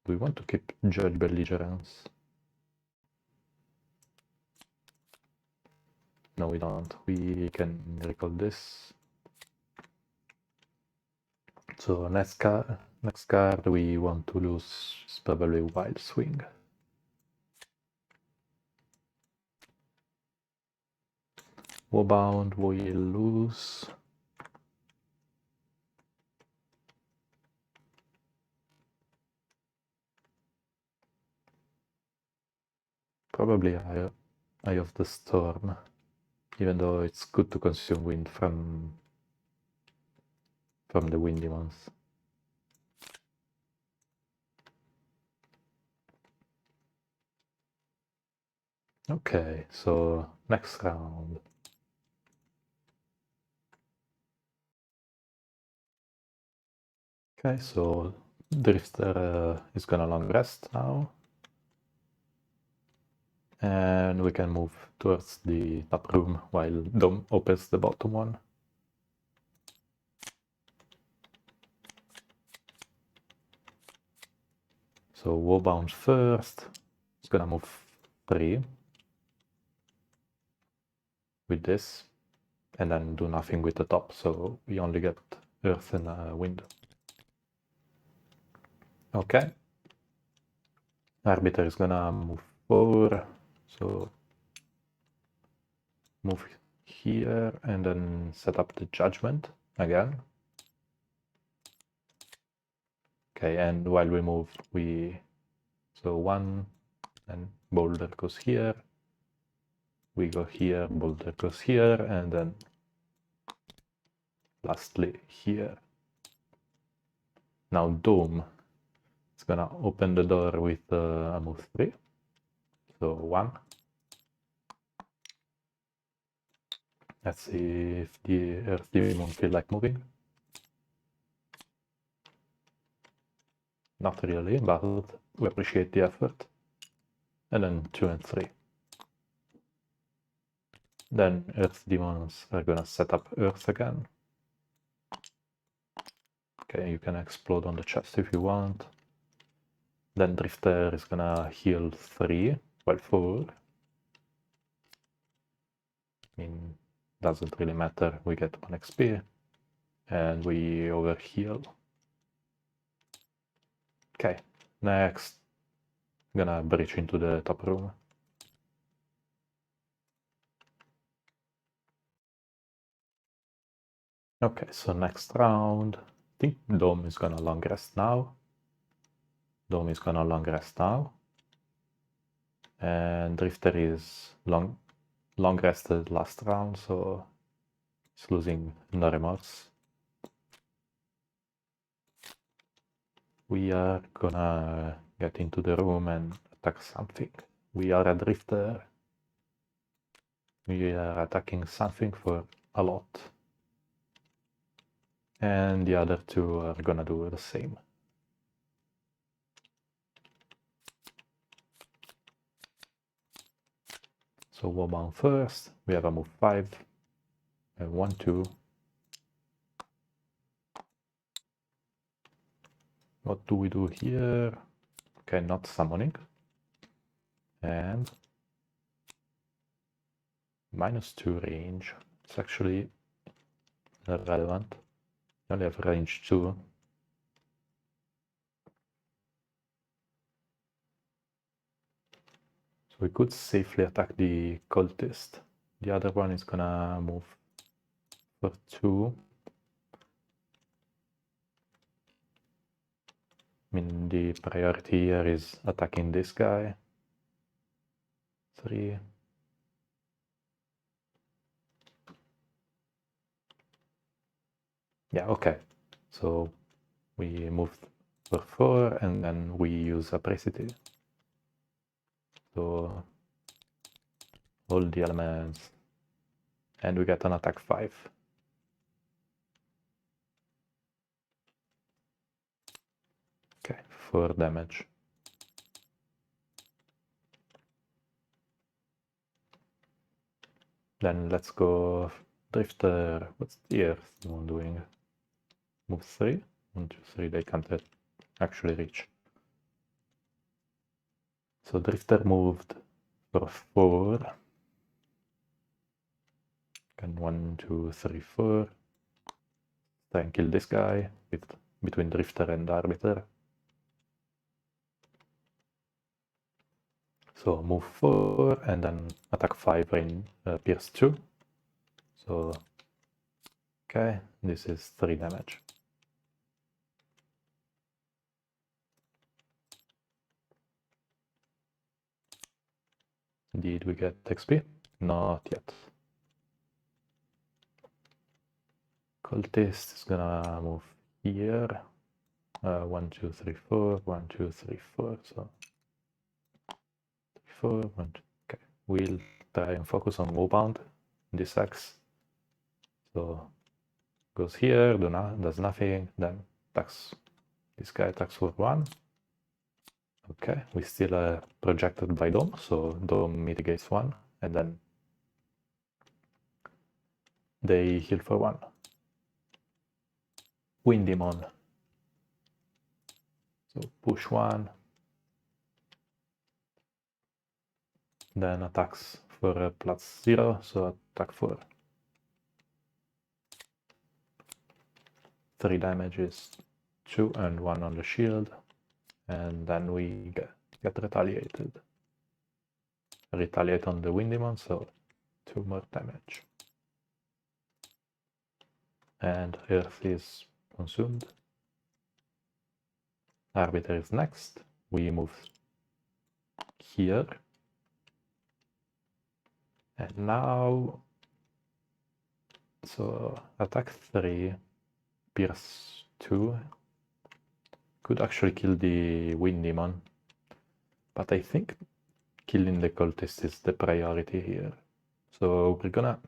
Do we want to keep Judge Belligerence? No, we don't. We can recall this. So next card we want to lose is probably Wild Swing. Woebound will lose. Probably Eye of the Storm, even though it's good to consume wind from the windy ones. Okay, so next round. Okay, so Drifter is gonna long rest now. And we can move towards the top room while D.O.M.E opens the bottom one. So Woebound first. It's gonna move 3 with this, and then do nothing with the top, so we only get earth and wind. Okay. Arbiter is gonna move 4, so move here and then set up the judgment again. Okay, and while we move, so 1 and boulder goes here. We go here, boulder goes here, and then lastly here. Now D.O.M.E is gonna open the door with a move 3. So 1. Let's see if the Earth Demon feel like moving. Not really, but we appreciate the effort. And then 2 and 3. Then Earth Demons are gonna set up Earth again. Okay, you can explode on the chest if you want. Then Drifter is gonna heal 3, well 4. I mean, doesn't really matter, we get 1 XP. And we overheal. Okay, next, gonna breach into the top room. Okay, so next round, I think D.O.M.E is gonna long rest now. D.O.M.E is gonna long rest now. And Drifter is long rested last round, so he's losing no remorse. We are gonna get into the room and attack something. We are a Drifter. We are attacking something for a lot. And the other 2 are gonna do the same. So Woebound first, we have a move 5, and 1, 2. What do we do here? Okay, not summoning. And -2 range. It's actually irrelevant. We only have range 2. So we could safely attack the cultist. The other one is gonna move for 2. I mean, the priority here is attacking this guy. 3. Yeah, okay. So we move for 4 and then we use Apricity. So all the elements And we get an attack 5. Okay, 4 damage. Then let's go Drifter. What's the Earth one doing? Move 3? 1, 2, 3, they can't actually reach. So Drifter moved for 4. Can 1, 2, 3, 4. Try and kill this guy with between Drifter and Arbiter. So move 4 and then attack 5 in pierce 2. So okay, this is 3 damage. Did we get XP? Not yet. Cultist is gonna move here. 1, 2, 3, 4. 1, 2, 3, 4. So 4. 1, 2. Okay, we'll try and focus on Woebound. This axe. So goes here, does nothing. Then attacks. This guy attacks for 1. Okay, we still are projected by D.O.M.E, so D.O.M.E mitigates 1, and then they heal for 1. Wind Demon. So push 1. Then attacks for a +0, so attack 4. 3 damage is 2 and 1 on the shield. And then we get retaliated. Retaliate on the Wind Demon, so 2 more damage. And Earth is consumed. Arbiter is next. We move here. And now, so attack 3, pierce 2. Could actually kill the Wind Demon. But I think killing the cultist is the priority here. So we're gonna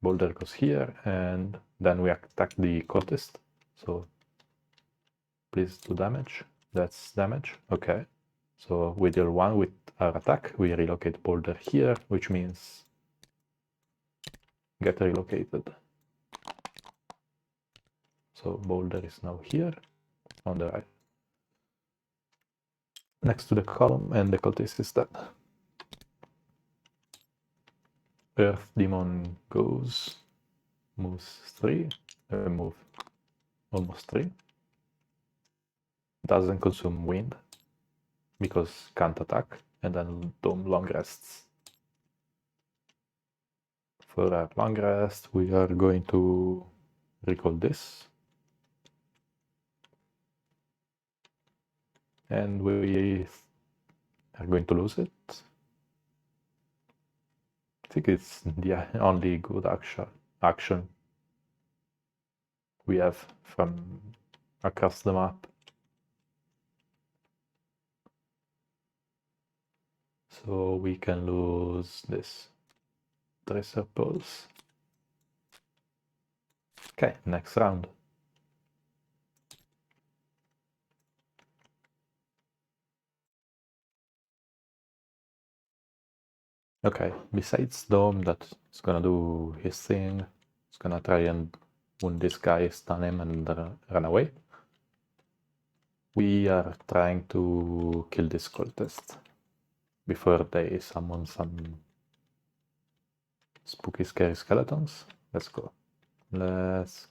Boulder goes here, and then we attack the cultist. So please do damage. That's damage. Okay. So we deal 1 with our attack. We relocate Boulder here, which means get relocated. So Boulder is now here on the right, next to the column, and the cultist is dead. Earth Demon goes, moves 3, move almost 3. Doesn't consume wind because can't attack, and then D.O.M.E long rests. For our long rest, we are going to recall this. And we are going to lose it. I think it's the only good action we have from across the map. So we can lose this Tracer Pulse. Okay, next round. Okay, besides D.O.M.E that is gonna do his thing, it's gonna try and wound this guy, stun him, and run away. We are trying to kill this cultist before they summon some spooky, scary skeletons. Let's go. Let's...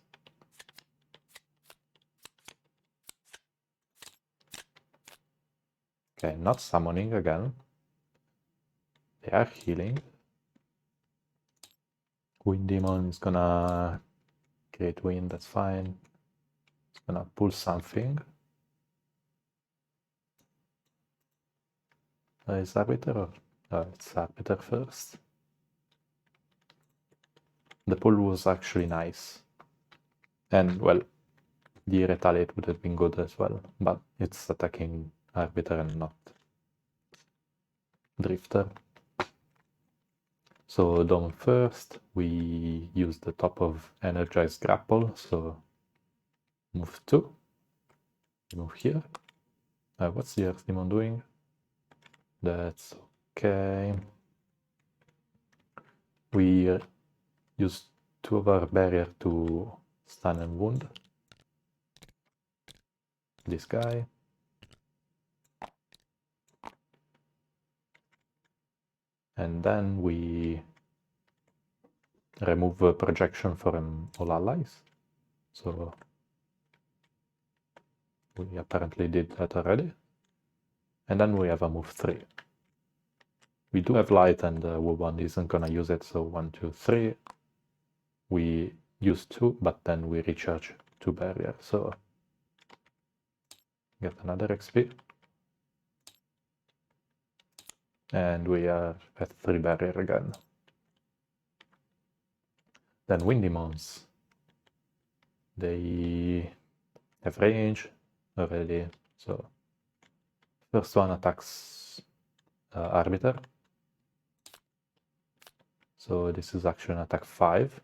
Okay, not summoning again. They are healing. Wind Demon is gonna create wind, that's fine. It's gonna pull something. Is Arbiter or... it's Arbiter first. The pull was actually nice. And, well, the retaliate would have been good as well, but it's attacking Arbiter and not Drifter. So D.O.M.E first, we use the top of Energized Grapple, so move 2, move here. What's the Earth Demon doing? That's okay. We use 2 of our barrier to stun and wound this guy. And then we remove a projection from all allies. So we apparently did that already. And then we have a move 3. We do have light and Woebound isn't gonna use it, so 1, 2, 3. We use 2, but then we recharge 2 barrier, so get another XP. And we are at 3 barrier again. Then Wind Demons. They have range already, so first one attacks Arbiter. So this is actually an attack 5.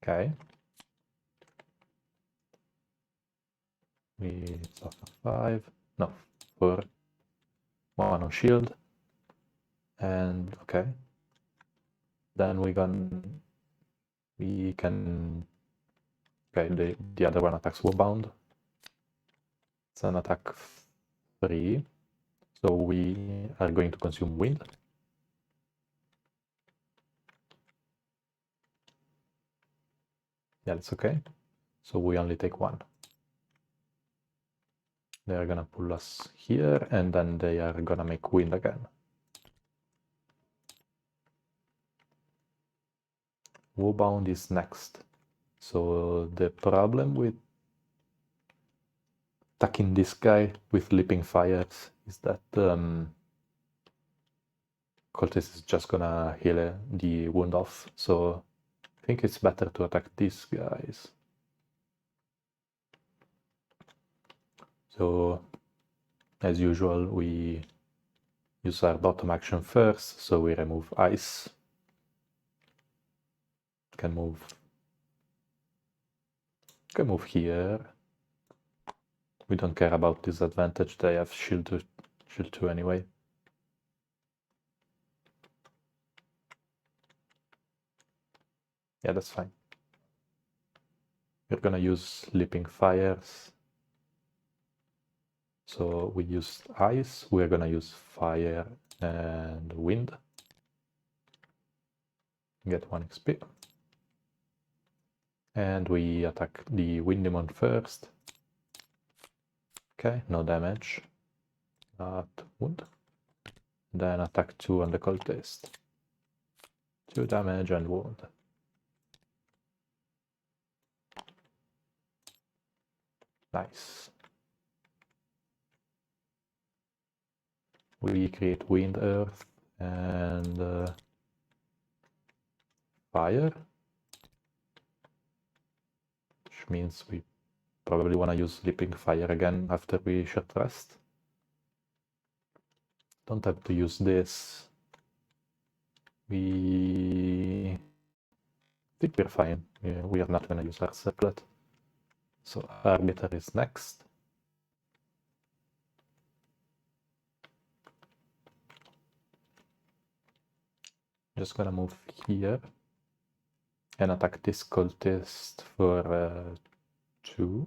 Okay. We suffer 5. No, 4. 1 on shield. And okay. Then we can. Okay, the other one attacks Woebound. It's an attack 3. So we are going to consume wind. Yeah, that's okay. So we only take 1. They are gonna pull us here, and then they are gonna make wind again. Woebound is next. So the problem with attacking this guy with leaping fires is that Cultist is just gonna heal the wound off. So I think it's better to attack these guys. So as usual, we use our bottom action first, so we remove ice. Can move here. We don't care about disadvantage, they have shield 2 anyway. Yeah, that's fine. We're gonna use leaping fires. So we use ice, we're gonna use fire and wind. Get 1 XP. And we attack the Wind Demon first. Okay, no damage. Not wound. Then attack 2 on the cultist. 2 damage and wound. Nice. We create wind, earth, and fire. Which means we probably want to use Leaping Fire again after we short rest. Don't have to use this. I think we're fine. We are not going to use our circlet. So Arbiter is next. Just gonna move here and attack this cultist for 2.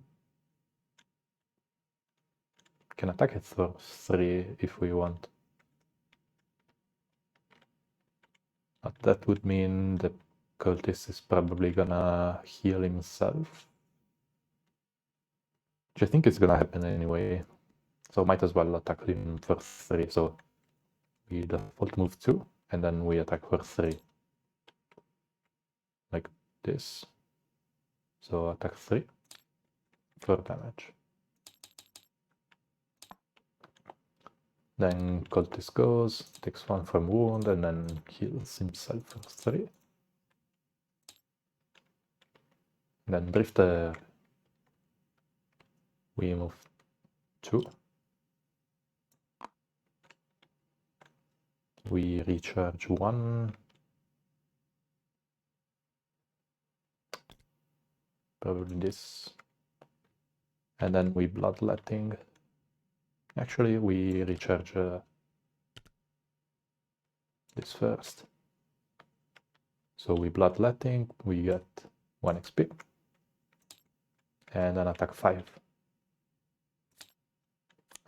Can attack it for 3 if we want. But that would mean the cultist is probably gonna heal himself. Which I think is gonna happen anyway. So might as well attack him for 3. So we default move 2 and then we attack for 3. Like this. So attack 3 for damage. Then cultist goes, takes 1 from wound, and then heals himself for 3. Then Drifter, we move 2. we recharge 1. Probably this. And then we bloodletting. Actually, we recharge this first. So we bloodletting, we get 1 XP. And an attack 5.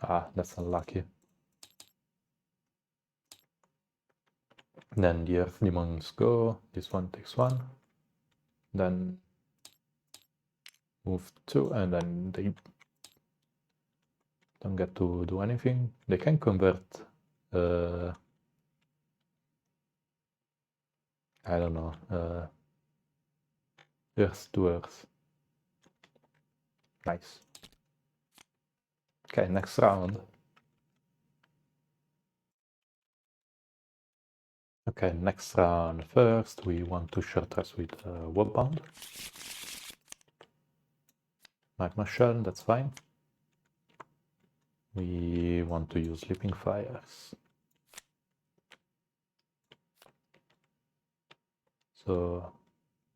Ah, that's unlucky. Then the Earth Demons go. This one takes 1. Then move 2, and then they don't get to do anything. They can convert, I don't know, Earth to Earth. Nice. Okay, next round. Okay, next round. First, we want to short rest with Woebound. Magma Shell, that's fine. We want to use Leaping Fires. So,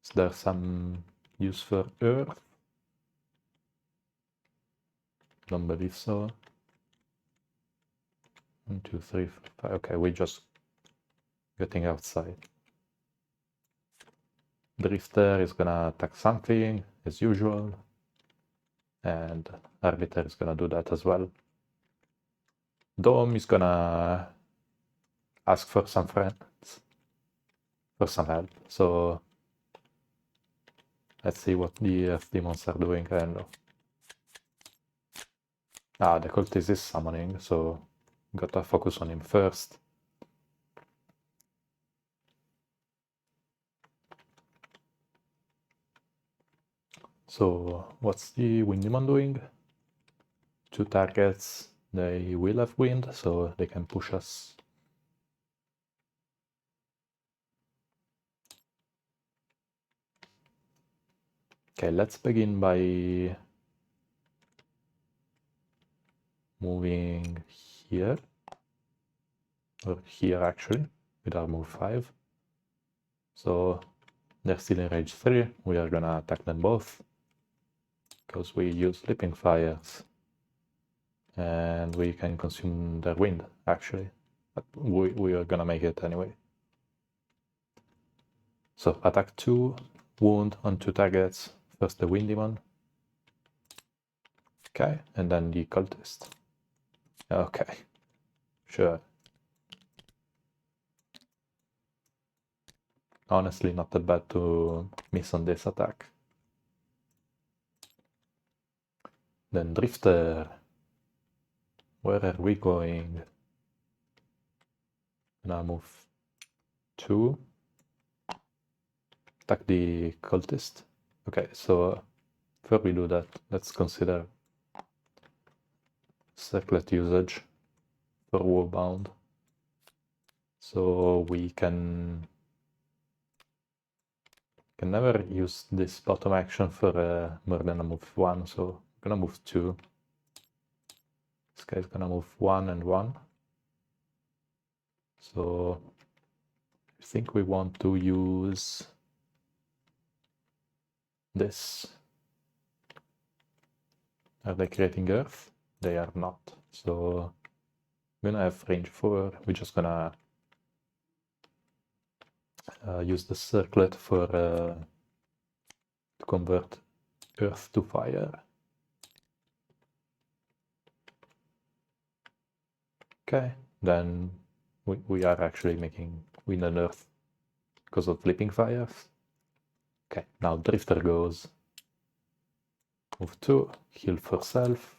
is there some use for Earth? Don't believe so. 1, 2, 3, 4, 5. Okay, we're just getting outside. Drifter is gonna attack something, as usual. And Arbiter is gonna do that as well. D.O.M.E is gonna ask for some friends, for some help. So let's see what the Earth Demons are doing. I don't know. Ah, the cultist is summoning, so gotta focus on him first. So what's the Wind Demon doing? 2 targets, they will have wind, so they can push us. Okay, let's begin by moving here, or here actually, with our move 5. So they're still in range 3, we are gonna attack them both, because we use Leaping Fires. And we can consume their wind, actually. But we are gonna make it anyway. So attack 2, wound on 2 targets. First the Wind Demon. Okay, and then the cultist. Okay, sure. Honestly, not that bad to miss on this attack. Then Drifter. Where are we going? Now move 2. Attack the cultist. Okay, so before we do that, let's consider circlet usage for Woebound. So we can never use this bottom action for more than a move 1, so I'm gonna move 2. This guy's gonna move 1 and 1. So I think we want to use this. Are they creating Earth? They are not. So I'm gonna have range 4. We're just gonna use the circlet for to convert Earth to fire. Okay, then we are actually making wind and Earth because of Leaping Fires. Okay, now Drifter goes. Move 2, heal for self.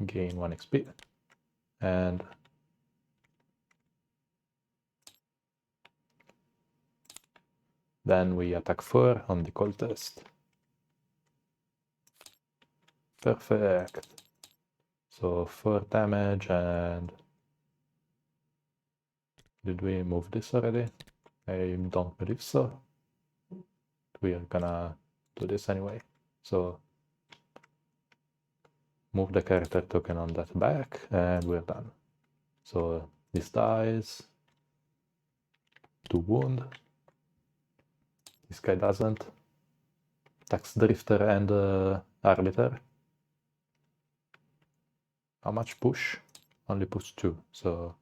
Gain 1 XP. And then we attack 4 on the cultist. Perfect. So 4 damage, and did we move this already? I don't believe so. We are gonna do this anyway. So move the character token on that back, and we're done. So this dies. 2 wound. This guy doesn't. Attacks Drifter and Arbiter. How much push? Only push 2, so...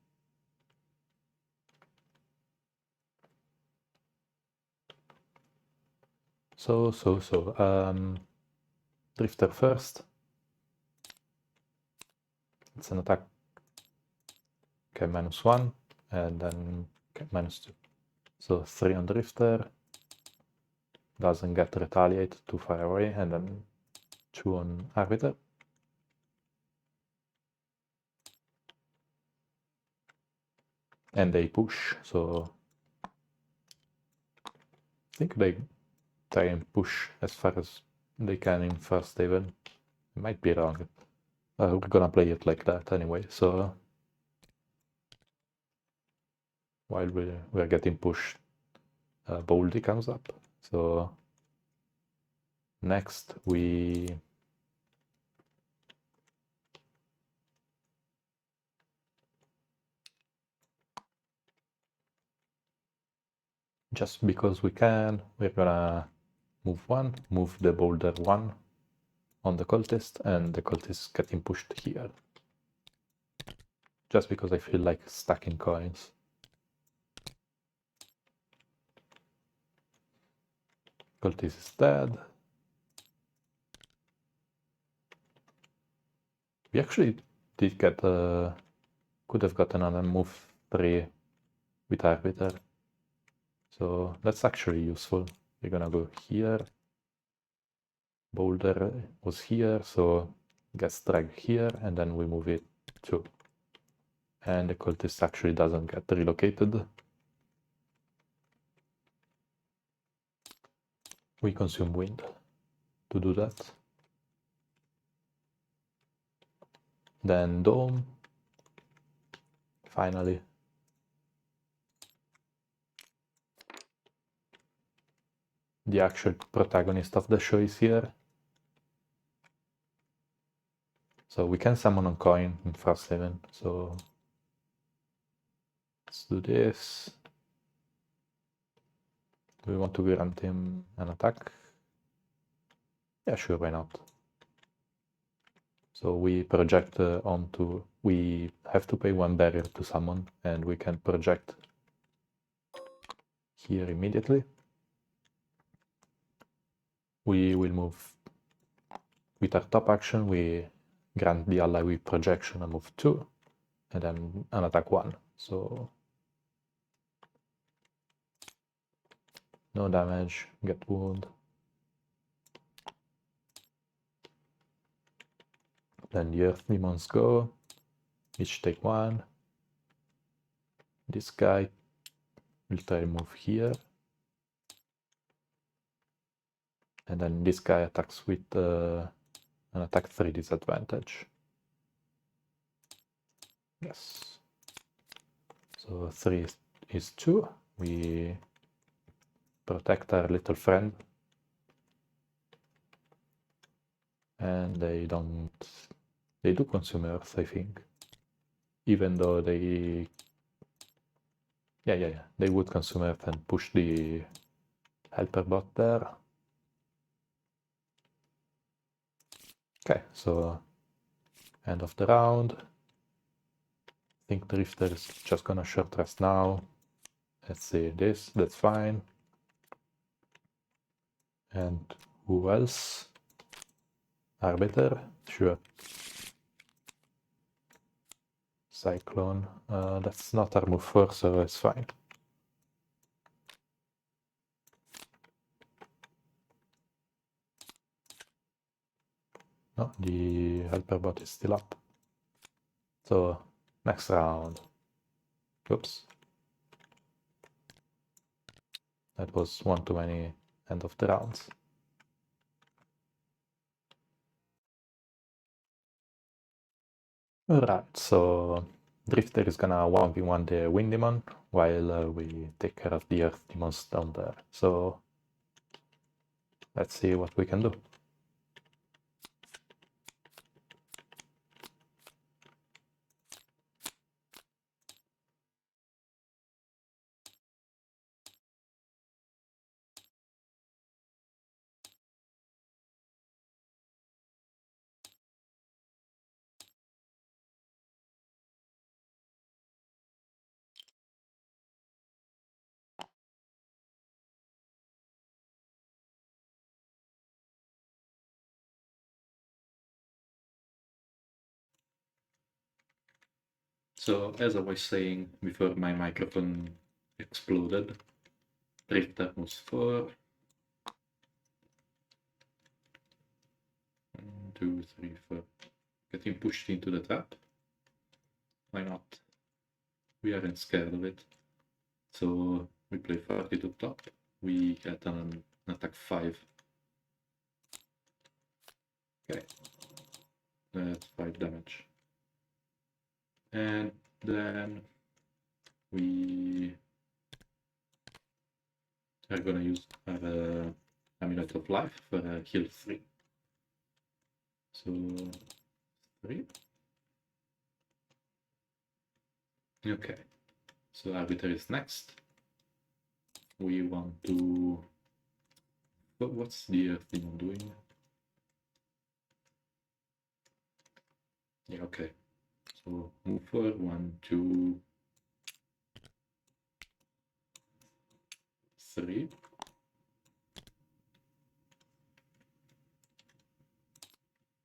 Drifter first. It's an attack. Okay, -1, and then okay, -2. So 3 on Drifter. Doesn't get retaliate too far away, and then 2 on Arbiter. And they push, so I think they try and push as far as they can in Frosthaven. I might be wrong. We're gonna play it like that anyway, so while we're getting pushed, Boldy comes up. So next we just because we can, we're gonna move 1, move the boulder 1 on the cultist, and the cultist is getting pushed here. Just because I feel like stacking coins. Cultist is dead. We actually did get could have gotten on a move 3 with Arbiter. So that's actually useful. We're gonna go here. Boulder was here, so gets dragged here, and then we move it too. And the cultist actually doesn't get relocated. We consume wind to do that. Then D.O.M.E. Finally. The actual protagonist of the show is here. So we can summon on coin in Frosthaven, so let's do this. Do we want to grant him an attack? Yeah, sure, why not? So we project onto... We have to pay 1 barrier to summon, and we can project here immediately. We will move with our top action, we grant the ally with projection and move 2, and then an attack 1. So no damage, get wound. Then the Earth Demons go, each take 1. This guy will try to move here. And then this guy attacks with an attack 3 disadvantage. Yes. So 3 is 2. We protect our little friend. And they don't... They do consume Earth, I think. Even though they... Yeah. They would consume Earth and push the helper bot there. Okay, so end of the round. I think Drifter is just gonna short rest now. Let's see this, that's fine. And who else? Arbiter, sure. Cyclone, that's not our move 4, so it's fine. No, the helper bot is still up. So, next round. Oops. That was one too many end of the rounds. Alright, so Drifter is gonna 1v1 the Wind Demon while we take care of the Earth Demons down there. So let's see what we can do. So as I was saying before my microphone exploded, Drifter moves 4. 1, 2, 3, 4. Getting pushed into the trap. Why not? We aren't scared of it. So we play 30 to top. We get an attack 5. Okay. That's 5 damage. And then we are gonna use our Amulet of Life for heal 3. So 3. Okay. So Arbiter is next. We want to... What's the Earth Demon doing? Yeah, okay. So move forward, 1, 2, 3.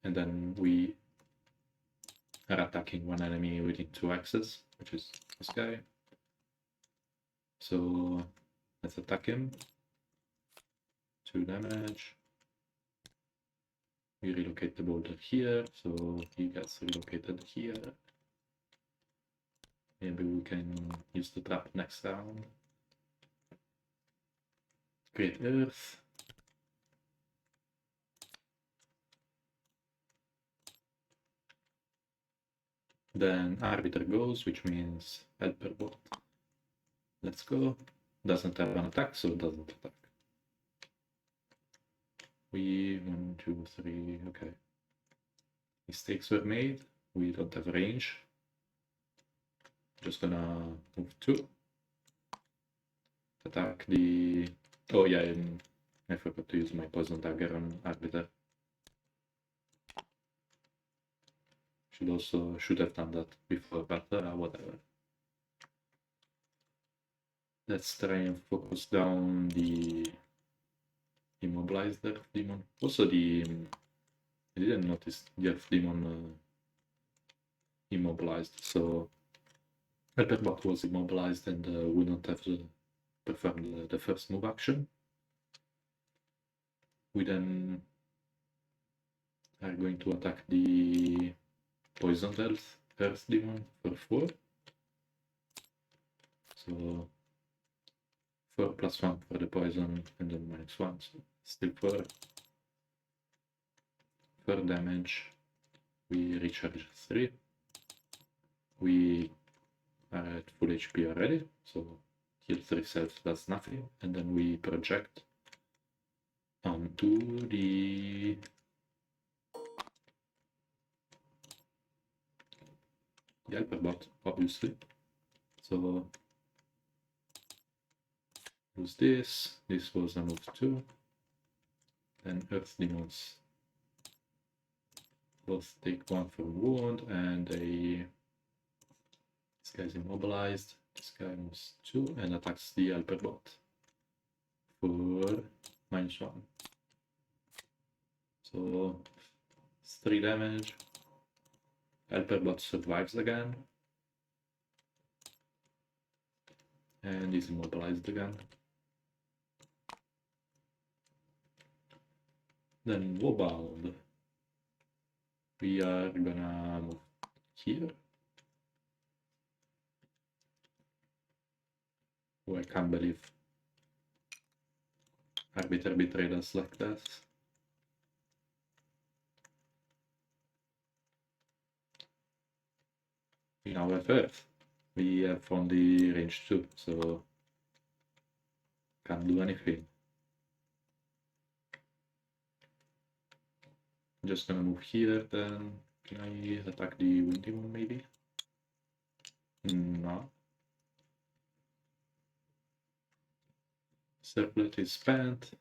And then we are attacking one enemy within 2 axes, which is this guy. So let's attack him. 2 damage. We relocate the boulder here, so he gets relocated here. Maybe we can use the trap next round. Create Earth. Then Arbiter goes, which means Helper bot. Let's go. Doesn't have an attack, so it doesn't attack. We 1, 2, 3. Okay. Mistakes were made. We don't have range. Just gonna move 2. Attack the... Oh yeah, I forgot to use my poison dagger on Arbiter. Should have done that before, but whatever. Let's try and focus down the immobilized Earth Demon. Also I didn't notice the Earth Demon immobilized, so Helperbot was immobilized and would not have performed the first move action. We then are going to attack the Poisoned Earth Demon for 4. So 4 plus 1 for the poison and then -1, so still 4. 4 damage. We recharge 3. We are at full HP already, so heal 3 self does nothing, and then we project onto the Helperbot, obviously. So use this. This was a move 2. Then Earth Demons both take 1 for wound, and this guy's immobilized. This guy moves 2 and attacks the Helperbot for -1. So it's 3 damage. Helperbot survives again. And is immobilized again. Then Woebound. We are gonna move here. Oh, I can't believe Arbiter betrayed us like that. We now have Earth. We have only range 2, so can't do anything. I'm just gonna move here, then can I attack the windy one maybe? No. Circlet is spent.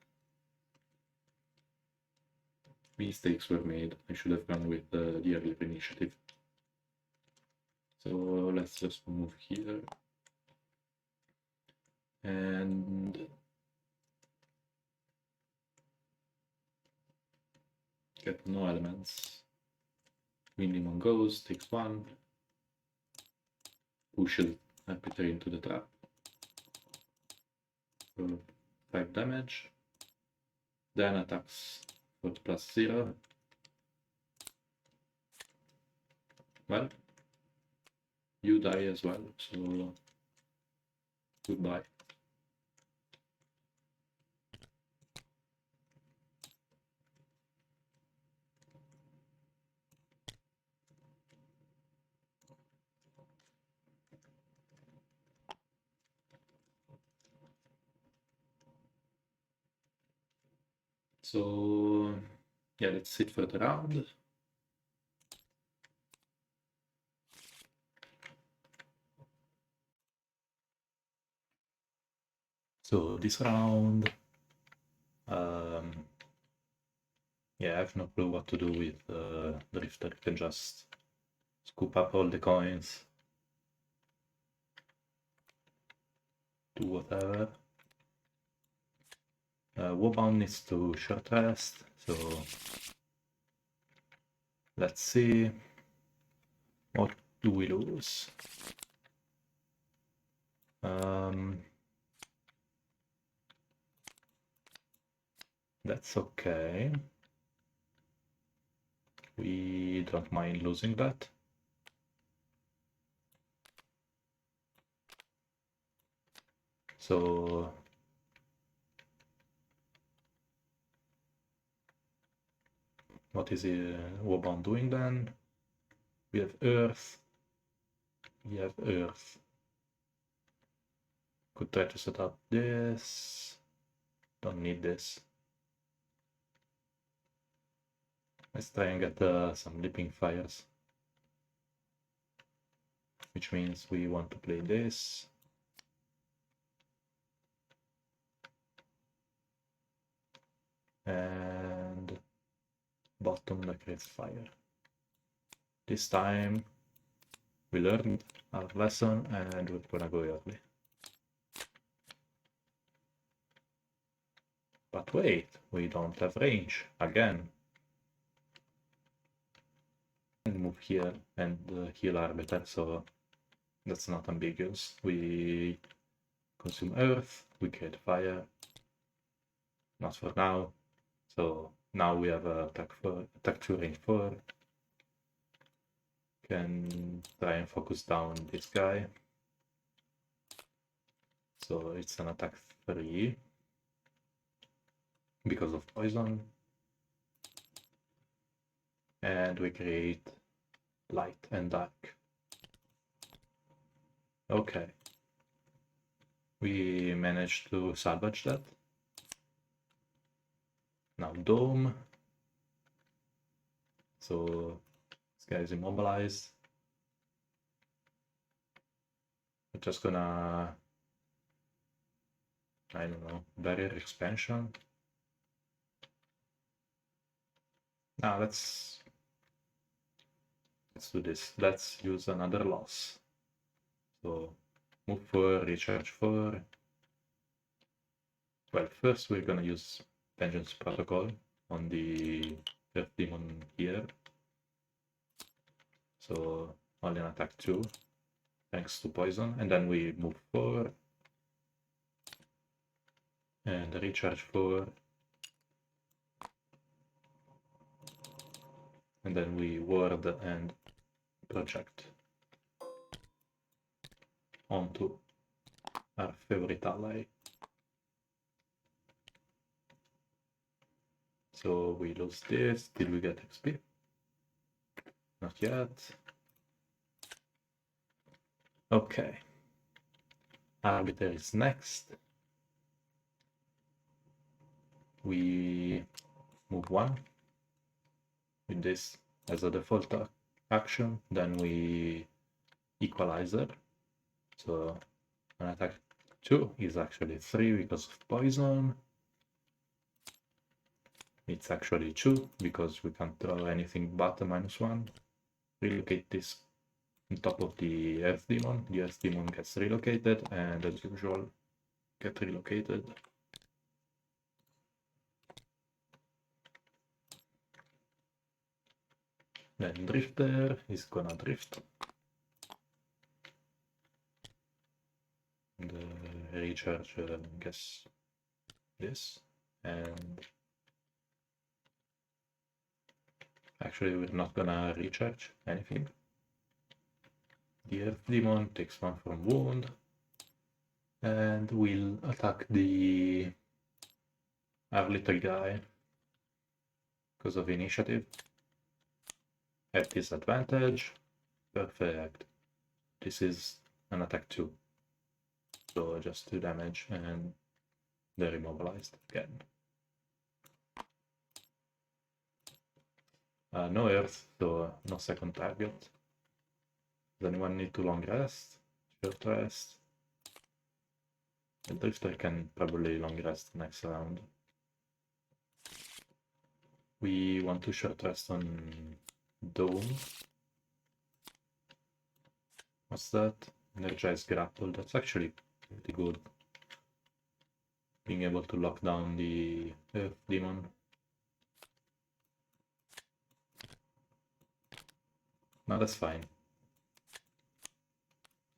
Mistakes were made. I should have gone with the earlier initiative. So let's just move here. And get no elements. Windy one goes, takes 1. pushes Arbiter into the trap. So 5 damage. Then attacks for +0. Well, you die as well, so goodbye. So yeah, that's it for the round. So this round, yeah, I have no clue what to do with Drifter. You can just scoop up all the coins, do whatever. Woebound needs to short rest, so let's see. What do we lose? That's okay. We don't mind losing that. So what is Woebound doing then? We have Earth. We have Earth. Could try to set up this. Don't need this. Let's try and get some leaping fires. Which means we want to play this. And bottom that creates fire. This time we learned our lesson and we're gonna go early. But wait, we don't have range again. And move here and heal Arbiter, so that's not ambiguous. We consume Earth, we create fire. Not for now. So now we have attack 2 range 4. Can try and focus down this guy. So it's an attack 3 because of poison. And we create light and dark. Okay. We managed to salvage that. Now D.O.M.E. So this guy is immobilized. We're just gonna, I don't know, barrier expansion. Now let's do this. Let's use another loss. So move 4, recharge 4. Well, first we're gonna use Vengeance Protocol on the Earth Demon here. So only an attack 2, thanks to poison. And then we move 4. And recharge 4. And then we ward and project onto our favorite ally. So we lose this. Did we get XP? Not yet. Okay. Arbiter is next. We move 1 with this as a default action. Then we equalizer. So an attack 2 is actually 3 because of poison. It's actually 2 because we can't draw anything but a -1. Relocate this on top of the Earth Demon. The Earth Demon gets relocated and as usual get relocated. Then Drifter is gonna drift. recharge, I guess, this. And actually, we're not gonna recharge anything. The Earth Demon takes 1 from wound, and we'll attack our little guy because of initiative. At disadvantage. Perfect. This is an attack 2. So just 2 damage and they're immobilized again. No earth, so no second target. Does anyone need to long rest? Short rest? The Drifter can probably long rest next round. We want to short rest on D.O.M.E. What's that? Energized Grapple. That's actually pretty good. Being able to lock down the Earth Demon. No, that's fine.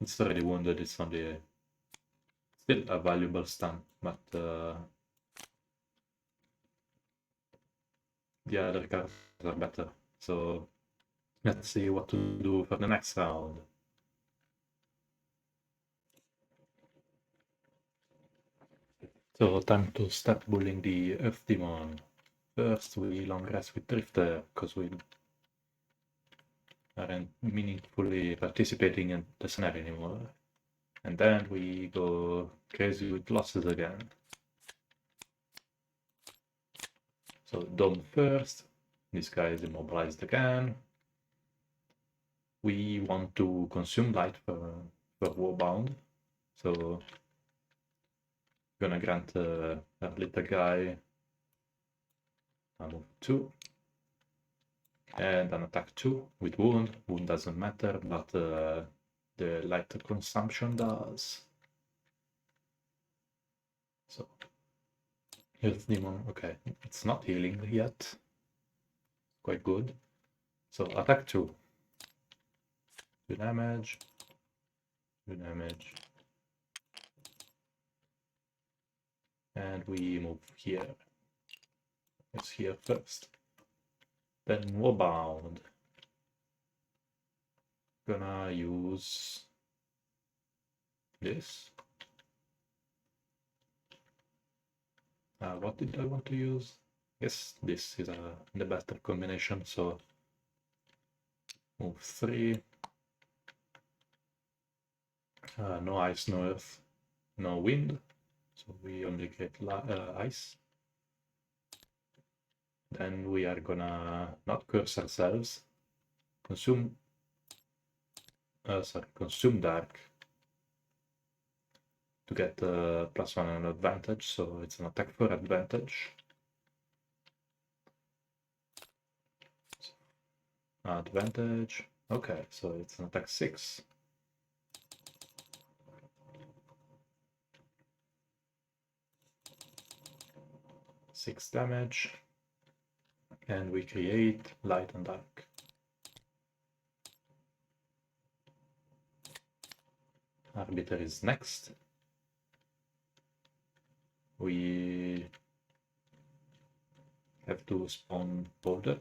It's already wounded, it's only still a valuable stun, but the other cards are better. So let's see what to do for the next round. So time to start bullying the Earth Demon. First we long rest with Drifter, because we aren't meaningfully participating in the scenario anymore. And then we go crazy with losses again. So D.O.M.E. first, this guy is immobilized again. We want to consume light for Woebound, so gonna grant a little guy a move 2 and an attack 2 with wound. Wound doesn't matter, but the light consumption does. So Earth Demon, okay, it's not healing yet. Quite good. So attack 2. 2 damage. 2 damage. And we move here. It's here first. Then Woebound. Gonna use this. What did I want to use? Yes, this is the better combination, so move 3. No ice, no earth, no wind, so we only get ice. Then we are gonna not curse ourselves, consume dark to get +1 advantage, so it's an attack for advantage. Advantage, okay, so it's an attack 6. Six damage, and we create light and dark. Arbiter is next. We have to spawn boulder.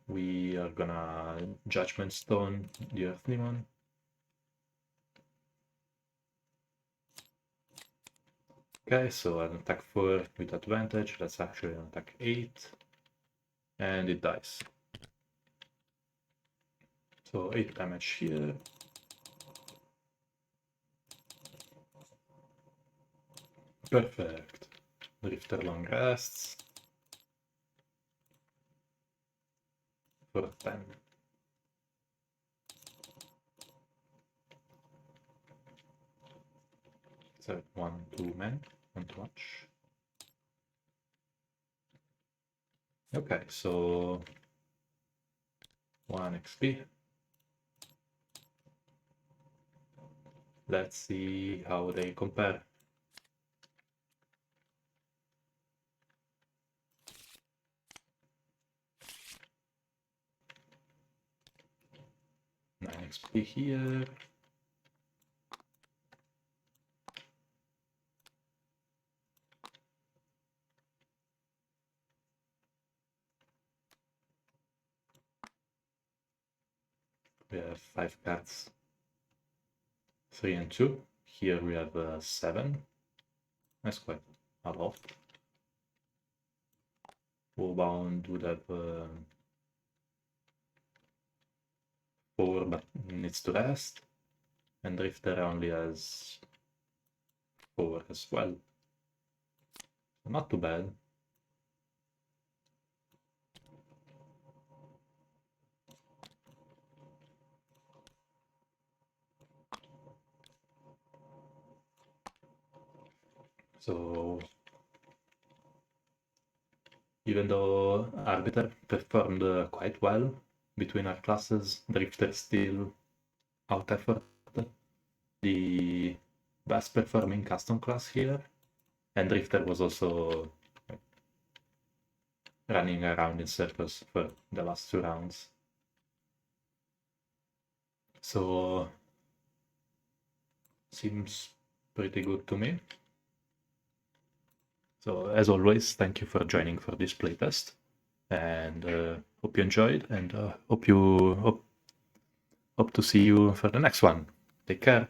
We are gonna Judgment Stone the Earth Demon. Okay, so an attack 4 with advantage, that's actually an attack 8, and it dies. So 8 damage here. Perfect. Drifter long rests. For 10. So 1, 2 men, not too much. Okay, so 1 XP. Let's see how they compare. XP here. we have 5 cards, 3 and 2. Here we have 7. That's quite a lot. Woebound would have 4, but needs to rest. And Drifter only has 4 as well. Not too bad. So even though Arbiter performed quite well between our classes, Drifter still out-effort the best performing custom class here, and Drifter was also running around in circles for the last 2 rounds. So seems pretty good to me. So as always, thank you for joining for this playtest, and hope you enjoyed, and hope to see you for the next one. Take care.